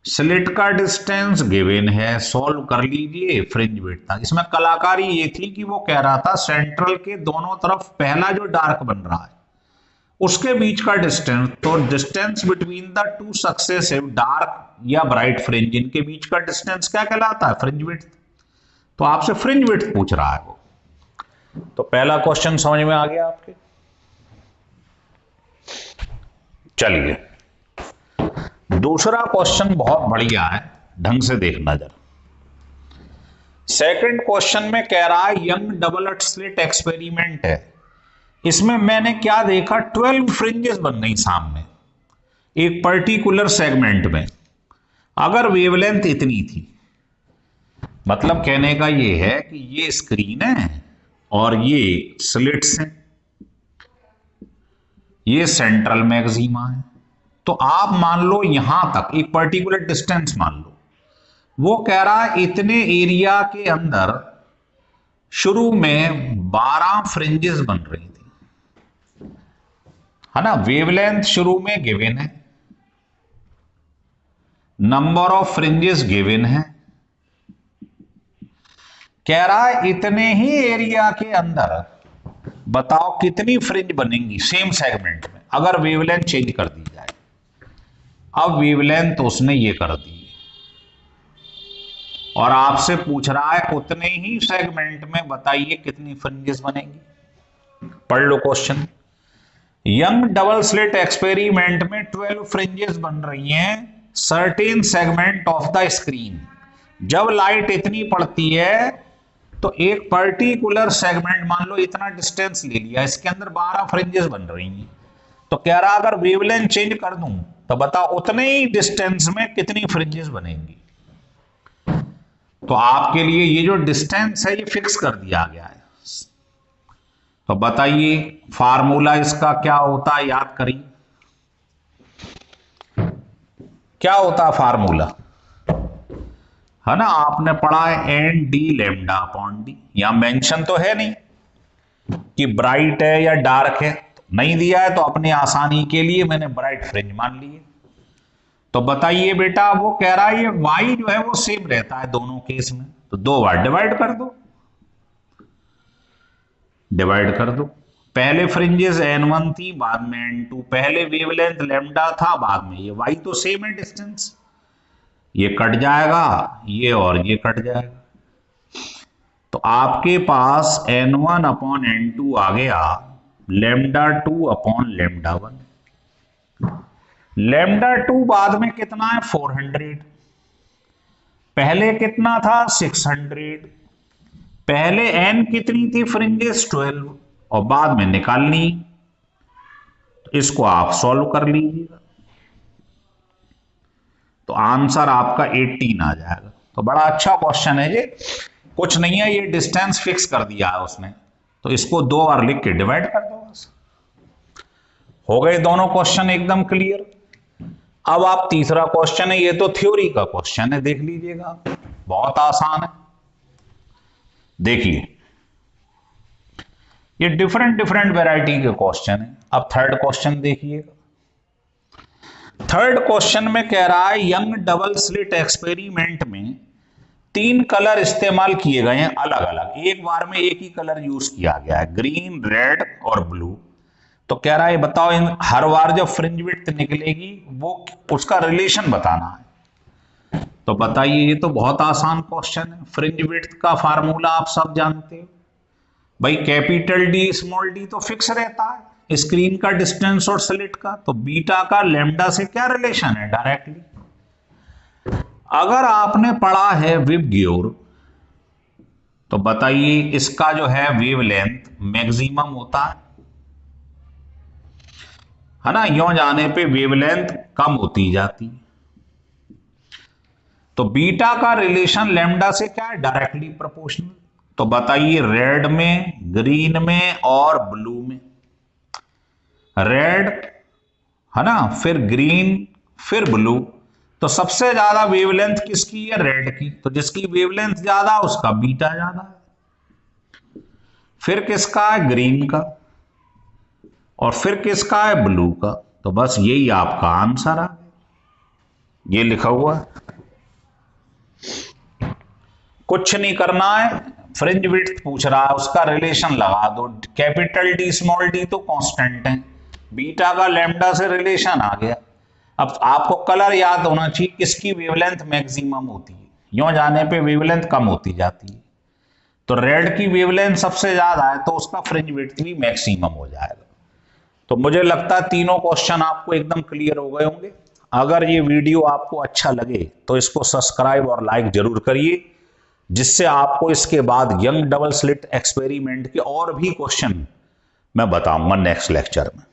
स्लिट का डिस्टेंस गिवन है, सॉल्व कर लीजिए फ्रिंज विड्थ था। इसमें कलाकारी ये थी कि वो कह रहा था सेंट्रल के दोनों तरफ पहला जो डार्क बन रहा है उसके बीच का डिस्टेंस, तो distance between the two successive dark या ब्राइट फ्रिंज, इनके बीच का डिस्टेंस क्या कहलाता है, फ्रिंज विड्थ। तो आपसे फ्रिंज विड्थ पूछ रहा है वो। तो पहला क्वेश्चन समझ में आ गया आपके। चलिए दूसरा क्वेश्चन बहुत बढ़िया है, ढंग से देखना जरा। सेकंड क्वेश्चन में कह रहा है यंग डबल स्लिट एक्सपेरिमेंट है। इसमें मैंने क्या देखा, 12 फ्रिंजेस बन गई सामने एक पर्टिकुलर सेगमेंट में। अगर वेवलेंथ इतनी थी, मतलब कहने का ये है कि ये स्क्रीन है और ये स्लिट्स हैं, ये सेंट्रल मैक्सिमा है। तो आप मान लो यहां तक एक पर्टिकुलर डिस्टेंस मान लो, वो कह रहा है इतने एरिया के अंदर शुरू में 12 फ्रिंजेस बन रही थी, है ना। वेवलेंथ शुरू में गिवन है, नंबर ऑफ फ्रिंजेस गिवन है, कह रहा है इतने ही एरिया के अंदर बताओ कितनी फ्रिंज बनेंगी सेम सेगमेंट में अगर वेवलेंथ चेंज कर दी जाए। अब वेवलेंथ उसने ये कर दी और आपसे पूछ रहा है उतने ही सेगमेंट में बताइए कितनी फ्रिंजेस बनेंगी। पढ़ लो question. Young double slit experiment में 12 फ्रिंजेस बन रही हैं certain segment of the screen. जब लाइट इतनी पड़ती है तो एक पर्टिकुलर सेगमेंट, मान लो इतना डिस्टेंस ले लिया, इसके अंदर 12 फ्रिंजेस बन रही हैं। तो कह रहा अगर वेवलेंथ चेंज कर दूं तो बताओ उतने ही डिस्टेंस में कितनी फ्रिंजेस बनेंगी। तो आपके लिए ये जो डिस्टेंस है ये फिक्स कर दिया गया है। तो बताइए फार्मूला इसका क्या होता है, याद करिए क्या होता है फार्मूला, है ना। आपने पढ़ा है n d lambda upon d. यहां मेंशन तो है नहीं कि ब्राइट है या डार्क है, नहीं दिया है, तो अपनी आसानी के लिए मैंने ब्राइट फ्रिंज मान लिए। तो बताइए बेटा, वो कह रहा है ये वाई जो है वो सेम रहता है दोनों केस में, तो 2 बार डिवाइड कर दो, डिवाइड कर दो। पहले फ्रिंजेस n1 थी, बाद में n2, पहले वेवलेंथ लैम्डा था, बाद में ये y तो सेम है डिस्टेंस, ये कट जाएगा ये और ये कट जाएगा। तो आपके पास n1 अपॉन n2 आ गया λ2 अपॉन λ1। λ2 बाद में कितना है 400, पहले कितना था 600, पहले n कितनी थी फ्रिंजेस 12 और बाद में निकालनी। तो इसको आप सॉल्व कर लीजिएगा तो आंसर आपका 18 आ जाएगा। तो बड़ा अच्छा क्वेश्चन है ये, कुछ नहीं है, ये डिस्टेंस फिक्स कर दिया है उसने, तो इसको 2 बार लिख के डिवाइड कर दो बस। हो गए दोनों क्वेश्चन एकदम क्लियर। अब आप तीसरा क्वेश्चन है, ये तो थ्योरी का क्वेश्चन है, देख लीजिएगा बहुत आसान है। देखिए ये डिफरेंट वैरायटी के क्वेश्चन है। अब थर्ड क्वेश्चन देखिएगा। थर्ड क्वेश्चन में कह रहा है यंग डबल स्लिट एक्सपेरिमेंट में 3 कलर इस्तेमाल किए गए हैं अलग अलग, एक बार में एक ही कलर यूज किया गया है, ग्रीन, रेड और ब्लू। तो कह रहा है बताओ इन हर बार जब फ्रिंज विड्थ निकलेगी वो उसका रिलेशन बताना है। तो बताइए, ये तो बहुत आसान क्वेश्चन है। फ्रिंज विड्थ का फार्मूला आप सब जानते हो भाई, कैपिटल डी स्मॉल डी तो फिक्स रहता है स्क्रीन का डिस्टेंस और स्लिट का, तो बीटा का लैम्डा से क्या रिलेशन है डायरेक्टली। अगर आपने पढ़ा है विबग्योर तो बताइए इसका जो है वेवलेंथ मैक्सिमम होता है ना, यों जाने पे वेवलेंथ कम होती जाती है। तो बीटा का रिलेशन लैम्डा से क्या है, डायरेक्टली प्रोपोर्शनल। तो बताइए रेड में, ग्रीन में और ब्लू में, रेड है ना, फिर ग्रीन, फिर ब्लू, तो सबसे ज्यादा वेवलेंथ किसकी है, रेड की। तो जिसकी वेवलेंथ ज्यादा उसका बीटा ज्यादा है। फिर किसका है, ग्रीन का, और फिर किसका है, ब्लू का। तो बस यही आपका आंसर है, ये लिखा हुआ है, कुछ नहीं करना है। फ्रिंज विड्थ पूछ रहा है, उसका रिलेशन लगा दो। कैपिटल डी स्मॉल डी तो कांस्टेंट है, बीटा का लैम्डा से रिलेशन आ गया। अब आपको कलर याद होना चाहिए, किसकी वेवलेंथ मैक्सिमम होती है, यों जाने पे वेवलेंथ कम होती जाती है। तो रेड की वेवलेंथ सबसे ज्यादा है, तो उसका फ्रिंज विड्थ भी मैक्सिमम हो जाएगा। तो मुझे लगता है तीनों क्वेश्चन आपको एकदम क्लियर हो गए होंगे। अगर ये वीडियो आपको अच्छा लगे तो इसको सब्सक्राइब और लाइक जरूर करिए, जिससे आपको इसके बाद यंग डबल स्लिट एक्सपेरिमेंट के और भी क्वेश्चन मैं बताऊंगा नेक्स्ट लेक्चर में।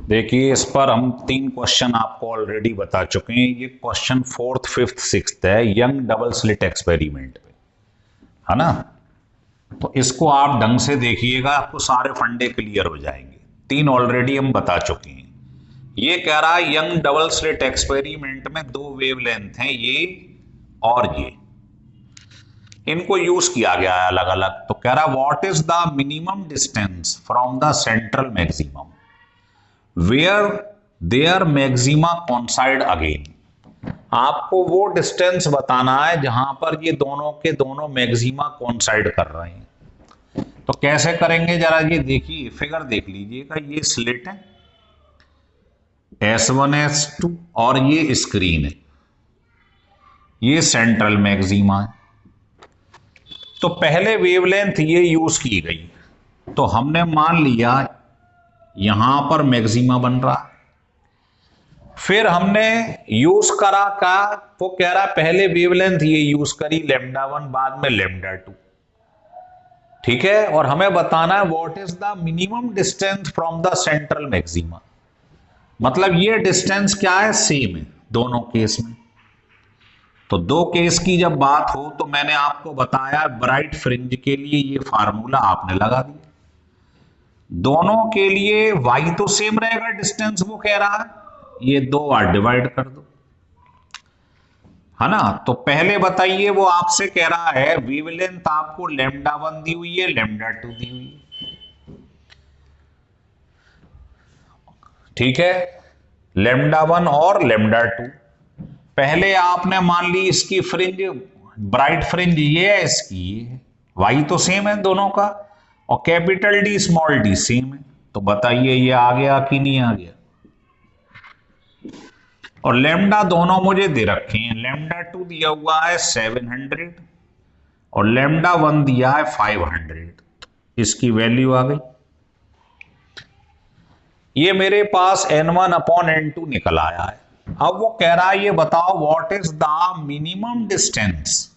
देखिए इस पर हम 3 क्वेश्चन आपको ऑलरेडी बता चुके हैं। ये क्वेश्चन 4th, 5th, 6th है यंग डबल स्लिट एक्सपेरिमेंट पे, है ना। तो इसको आप ढंग से देखिएगा, आपको सारे फंडे क्लियर हो जाएंगे। 3 ऑलरेडी हम बता चुके हैं। ये कह रहा है यंग डबल स्लिट एक्सपेरिमेंट में 2 वेवलेंथ हैं, ये और ये, इनको यूज किया गया है अलग अलग। तो कह रहा है what is the minimum distance from the central maximum where there maxima coincide again. आपको वो डिस्टेंस बताना है जहां पर ये दोनों के दोनों मैक्सिमा कोइंसाइड कर रहे हैं। तो कैसे करेंगे जरा ये देखिए, फिगर देख लीजिएगा। ये स्लिट है S1 S2 और ये स्क्रीन है, ये सेंट्रल मैक्सिमा है। तो पहले वेवलेंथ ये यूज की गई, तो हमने मान लिया यहां पर मैक्सिमा बन रहा। फिर हमने यूज करा का, वो कह रहा पहले वेवलेंथ ये यूज करी λ1, बाद में λ2, ठीक है। और हमें बताना है what is the minimum distance from the central maxima, मतलब ये डिस्टेंस क्या है, सेम है दोनों केस में। तो 2 केस की जब बात हो तो मैंने आपको बताया ब्राइट फ्रिंज के लिए ये फार्मूला आपने लगा दिया। दोनों के लिए y तो सेम रहेगा डिस्टेंस, वो कह रहा है ये 2 बार डिवाइड कर दो, है ना। तो पहले बताइए, वो आपसे कह रहा है वेवलेंथ आपको λ1 दी हुई है, λ2 दी हुई है, ठीक है, λ1 और λ2। पहले आपने मान ली इसकी फ्रिंज, ब्राइट फ्रिंज ये है, इसकी y तो सेम है दोनों का, और capital D small D same है। तो बताइए ये आ गया कि नहीं आ गया। और लैम्डा दोनों मुझे दे रखे हैं, λ2 दिया हुआ है 700 और λ1 दिया है 500, इसकी वैल्यू आ गई। ये मेरे पास n1/n2 निकल आया है। अब वो कह रहा है ये बताओ what is the minimum distance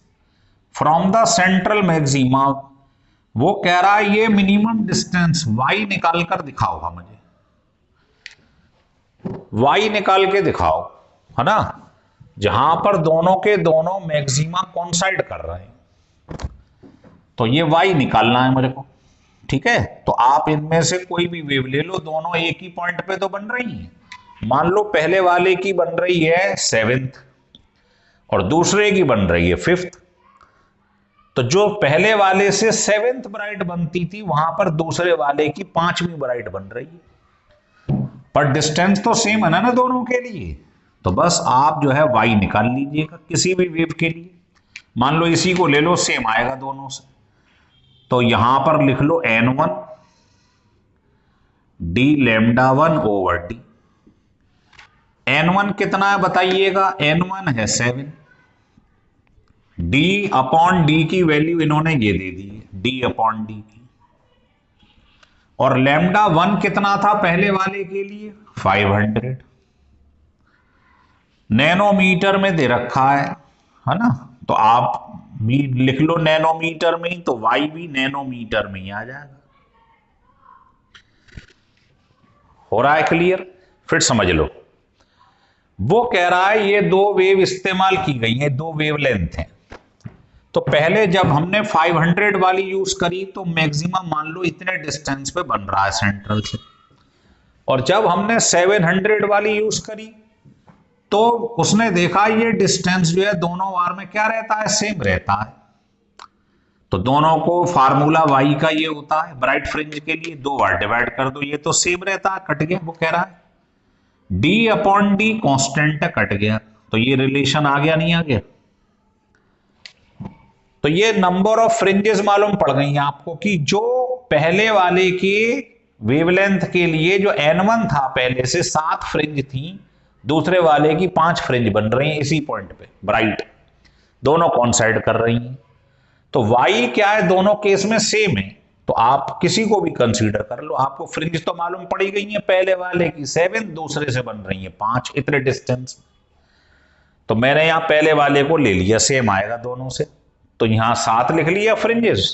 from the central maxima. वो कह रहा है ये मिनिमम डिस्टेंस y निकाल कर दिखाओगा, मुझे y निकाल के दिखाओ, है ना, जहां पर दोनों के दोनों मैक्सिमा कोइंसाइड कर रहे हैं। तो ये y निकालना है मेरे को, ठीक है। तो आप इनमें से कोई भी वेव ले लो, दोनों एक ही पॉइंट पे तो बन रही हैं। मान लो पहले वाले की बन रही है 7th और दूसरे की बन रही है 5th। तो जो पहले वाले से 7th ब्राइट बनती थी, वहां पर दूसरे वाले की 5वीं ब्राइट बन रही है, पर डिस्टेंस तो सेम है ना दोनों के लिए। तो बस आप जो है y निकाल लीजिएगा किसी भी वेव के लिए। मान लो इसी को ले लो, सेम आएगा दोनों से। तो यहां पर लिख लो n1 d λ1/d। n1 कितना है बताइएगा, n1 है 7, d/d की वैल्यू इन्होंने ये दे दी है, d/d की। और λ1 कितना था पहले वाले के लिए, 500 नैनोमीटर में दे रखा है, है ना। तो आप भी लिख लो नैनोमीटर में ही, तो वाई भी नैनोमीटर में ही आ जाएगा। हो रहा है क्लियर? फिर समझ लो, वो कह रहा है ये दो वेव इस्तेमाल की गई हैं, दो वेवलेंथ हैं। तो पहले जब हमने 500 वाली यूज करी तो मैक्सिमम मान लो इतने डिस्टेंस पे बन रहा है सेंट्रल से, और जब हमने 700 वाली यूज करी तो उसने देखा ये डिस्टेंस जो है दोनों बार में क्या रहता है, सेम रहता है। तो दोनों को फार्मूला वाई का ये होता है ब्राइट फ्रिंज के लिए, दो बार डिवाइड कर दो, ये तो सेम रहता है, कट गया। वो कह रहा है डी अपॉन डी कॉन्स्टेंट है, कट गया। तो ये रिलेशन आ गया, नहीं आ गया? तो ये नंबर ऑफ फ्रिंजेस मालूम पड़ गई आपको कि जो पहले वाले के वेवलेंथ के लिए जो N1 था पहले से 7 फ्रिंज थी, दूसरे वाले की 5 फ्रिंज बन रही हैं इसी पॉइंट पे ब्राइट, दोनों कॉन्साइड कर रही हैं। तो y क्या है, दोनों केस में सेम है। तो आप किसी को भी कंसीडर कर लो, आपको फ्रिंज तो मालूम पड़ी गई है, पहले वाले की 7, दूसरे से बन रही है 5, इतने डिस्टेंस। तो मैंने यहां पहले वाले को ले लिया, सेम आएगा दोनों से, तो यहां 7 लिख लिया फ्रिंजेस,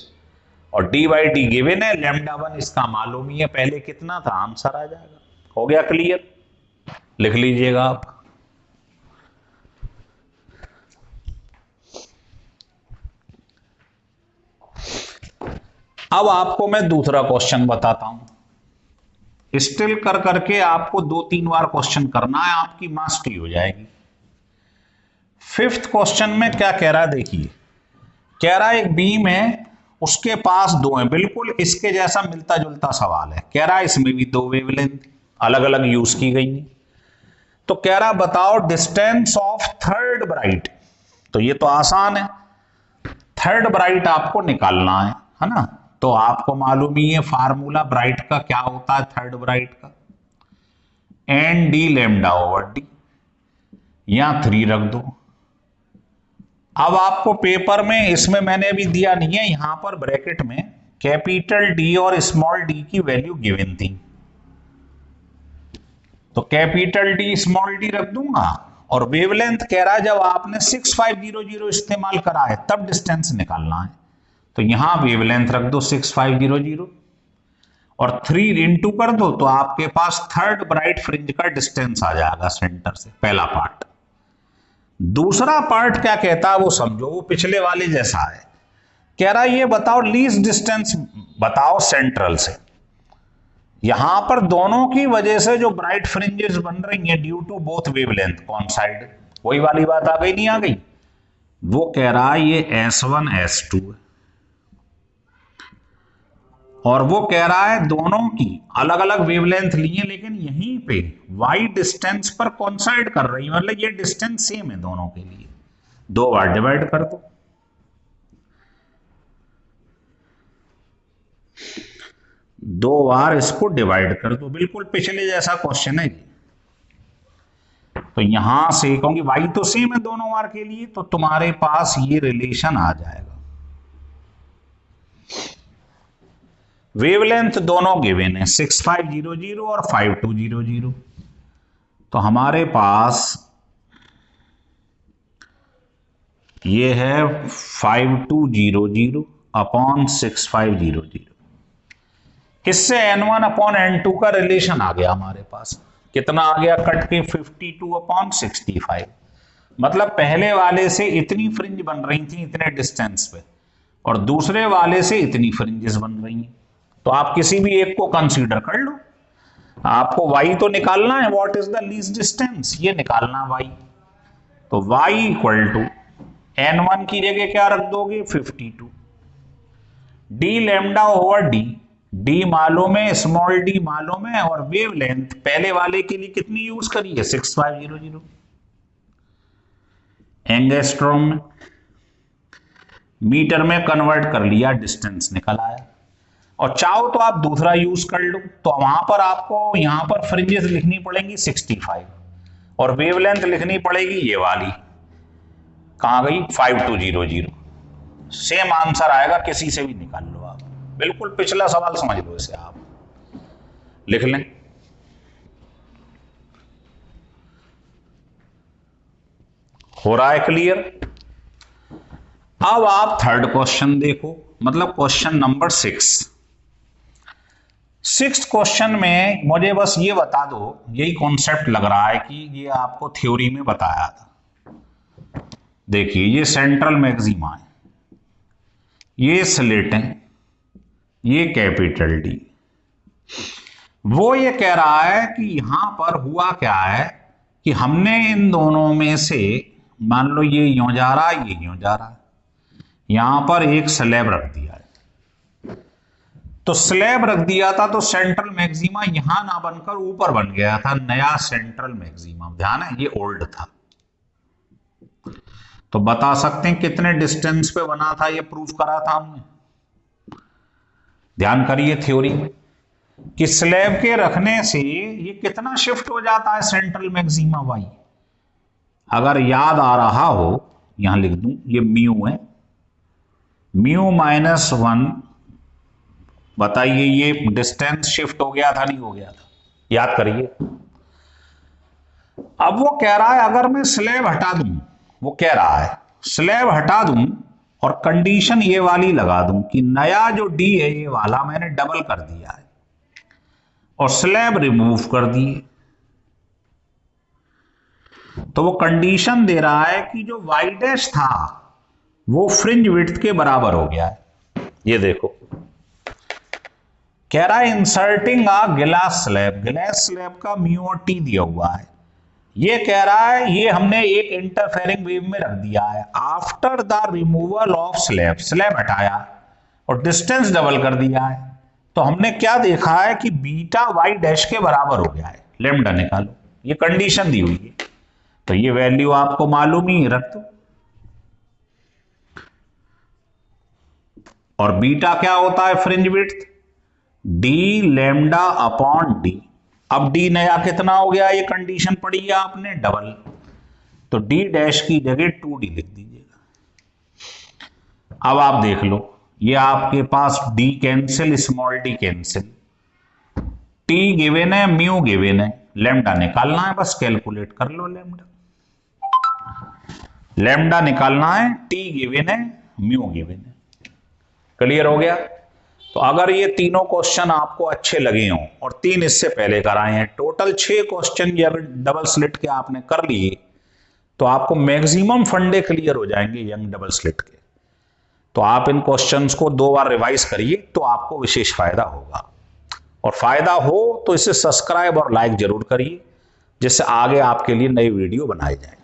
और डी बाई डी गिवन है, λ1 इसका मालूम ही है पहले कितना था, आंसर आ जाएगा। हो गया क्लियर? लिख लीजिएगा आप। अब आपको मैं दूसरा क्वेश्चन बताता हूं, स्टिल कर करके आपको 2-3 बार क्वेश्चन करना है, आपकी मास्टरी हो जाएगी। 5th क्वेश्चन में क्या कह रहा है देखिए, कह रहा है एक बीम है, उसके पास दो है, बिल्कुल इसके जैसा मिलता जुलता सवाल है। कह रहा है इसमें भी दो वेवलेंथ अलग अलग यूज की गई है। तो कह रहा बताओ डिस्टेंस ऑफ थर्ड ब्राइट। तो ये तो आसान है, थर्ड ब्राइट आपको निकालना है ना। तो आपको मालूम ही है फार्मूला ब्राइट का क्या होता है, थर्ड ब्राइट का n d lambda over d, यहां 3 रख दो। अब आपको पेपर में, इसमें मैंने अभी दिया नहीं है, यहां पर ब्रैकेट में कैपिटल डी और स्मॉल डी की वैल्यू गिवन थी, तो कैपिटल डी स्मॉल डी रख दूंगा। और वेवलेंथ कह रहा है जब आपने 6500 इस्तेमाल करा है तब डिस्टेंस निकालना है, तो यहां वेवलेंथ रख दो 6500 और 3 इंटू कर दो, तो आपके पास थर्ड ब्राइट फ्रिंज का डिस्टेंस आ जाएगा सेंटर से, पहला पार्ट। दूसरा पार्ट क्या कहता है वो समझो, वो पिछले वाले जैसा है। कह रहा है ये बताओ लीस्ट डिस्टेंस बताओ सेंट्रल से। यहां पर दोनों की वजह से जो ब्राइट फ्रिंजेस बन रही हैं due to both wavelength coincide, वही वाली बात आ गई, नहीं आ गई? वो कह रहा है ये S1 S2 है, और वो कह रहा है दोनों की अलग अलग वेवलेंथ ली है, लेकिन यहीं पे y डिस्टेंस पर कॉन्साइड कर रही है, मतलब ये डिस्टेंस सेम है दोनों के लिए। 2 बार डिवाइड कर दो, दो बार इसको डिवाइड कर दो, बिल्कुल पिछले जैसा क्वेश्चन है जी। तो यहां से कहूंगी y तो सेम है दोनों बार के लिए, तो तुम्हारे पास ये रिलेशन आ जाएगा। वेवलेंथ दोनों गिवन है 6500 और 5200, तो हमारे पास ये है 5200 अपॉन 6500। इससे N1 अपॉन N2 का रिलेशन आ गया हमारे पास, कितना आ गया कट के 52 अपॉन 65। मतलब पहले वाले से इतनी फ्रिंज बन रही थी इतने डिस्टेंस पे, और दूसरे वाले से इतनी फ्रिंजेस बन रही हैं। तो आप किसी भी एक को कंसीडर कर लो, आपको y तो निकालना है, what is the least distance, ये निकालना y। तो y इक्वल टू N1 की जगह क्या रख दोगे 52, D lambda over D, D मालूम है स्मॉल डी मालूम है, और वेवलेंथ पहले वाले के लिए कितनी यूज करी है 6500, एंगस्ट्रॉम में, मीटर में कन्वर्ट कर लिया, डिस्टेंस निकल आया। और चाहो तो आप दूसरा यूज कर लो, तो वहां पर आपको यहां पर फ्रिंजेस लिखनी पड़ेंगी 65 और वेवलेंथ लिखनी पड़ेगी ये वाली, कहां गई 5200। सेम आंसर आएगा, किसी से भी निकाल लो आप, बिल्कुल पिछला सवाल समझ लो इसे, आप लिख लें। हो रहा है क्लियर? अब आप थर्ड क्वेश्चन देखो, मतलब क्वेश्चन नंबर 6 क्वेश्चन में मुझे बस ये बता दो, यही कॉन्सेप्ट लग रहा है कि ये आपको थ्योरी में बताया था। देखिए ये सेंट्रल मैक्सिमा है, ये स्लिट है, ये कैपिटल डी। वो ये कह रहा है कि यहां पर हुआ क्या है कि हमने इन दोनों में से, मान लो ये यूं जा रहा है, ये यूं जा रहा है, यहां पर एक स्लैब रख दिया है। तो स्लैब रख दिया था तो सेंट्रल मैक्सिमा यहां ना बनकर ऊपर बन गया था, नया सेंट्रल मैक्सिमा। ध्यान है, ये ओल्ड था। तो बता सकते हैं कितने डिस्टेंस पे बना था, ये प्रूफ करा था हमने। ध्यान करिए थ्योरी कि स्लैब के रखने से ये कितना शिफ्ट हो जाता है सेंट्रल मैक्सिमा वाई। अगर याद आ रहा हो, यहां लिख दूं, ये म्यू है, म्यू -1। बताइए ये डिस्टेंस शिफ्ट हो गया था नहीं हो गया था, याद करिए। अब वो कह रहा है अगर मैं स्लैब हटा दूं, वो कह रहा है स्लैब हटा दूं और कंडीशन ये वाली लगा दूं कि नया जो डी है ये वाला मैंने डबल कर दिया है और स्लैब रिमूव कर दिए, तो वो कंडीशन दे रहा है कि जो वाई डैश था वो फ्रिंज विड्थ के बराबर हो गया है। ये देखो कह रहा है इंसर्टिंग अ गिलास स्लैब का म्यू और टी दिया हुआ है। ये कह रहा है ये हमने एक इंटरफेरिंग वेव में रख दिया है after the removal of slab हटाया और डिस्टेंस डबल कर दिया है। तो हमने क्या देखा है कि बीटा वाई डैश के बराबर हो गया है, लैम्डा निकालो, ये कंडीशन दी हुई है। तो ये वैल्यू आपको मालूम ही, रख दो। और बीटा क्या होता है fringe width, D lambda upon D. अब डी नया कितना हो गया, ये कंडीशन पढ़ी है आपने, डबल। तो डी डैश की जगह 2d लिख दीजिएगा। अब आप देख लो, ये आपके पास D cancel, small D cancel, T given है, म्यू गिवन है, लैम्डा निकालना है, बस कैलकुलेट कर लो। लैम्डा निकालना है, टी गिवन है, म्यू गिवन है। क्लियर हो गया। तो अगर ये तीनों क्वेश्चन आपको अच्छे लगे हों, और 3 इससे पहले कराए हैं, टोटल 6 क्वेश्चन जब डबल स्लिट के आपने कर लिए तो आपको मैक्सिमम फंडे क्लियर हो जाएंगे यंग डबल स्लिट के। तो आप इन क्वेश्चंस को 2 बार रिवाइज करिए तो आपको विशेष फायदा होगा। और फायदा हो तो इसे सब्सक्राइब और लाइक जरूर करिए, जिससे आगे आपके लिए नई वीडियो बनाई जाए।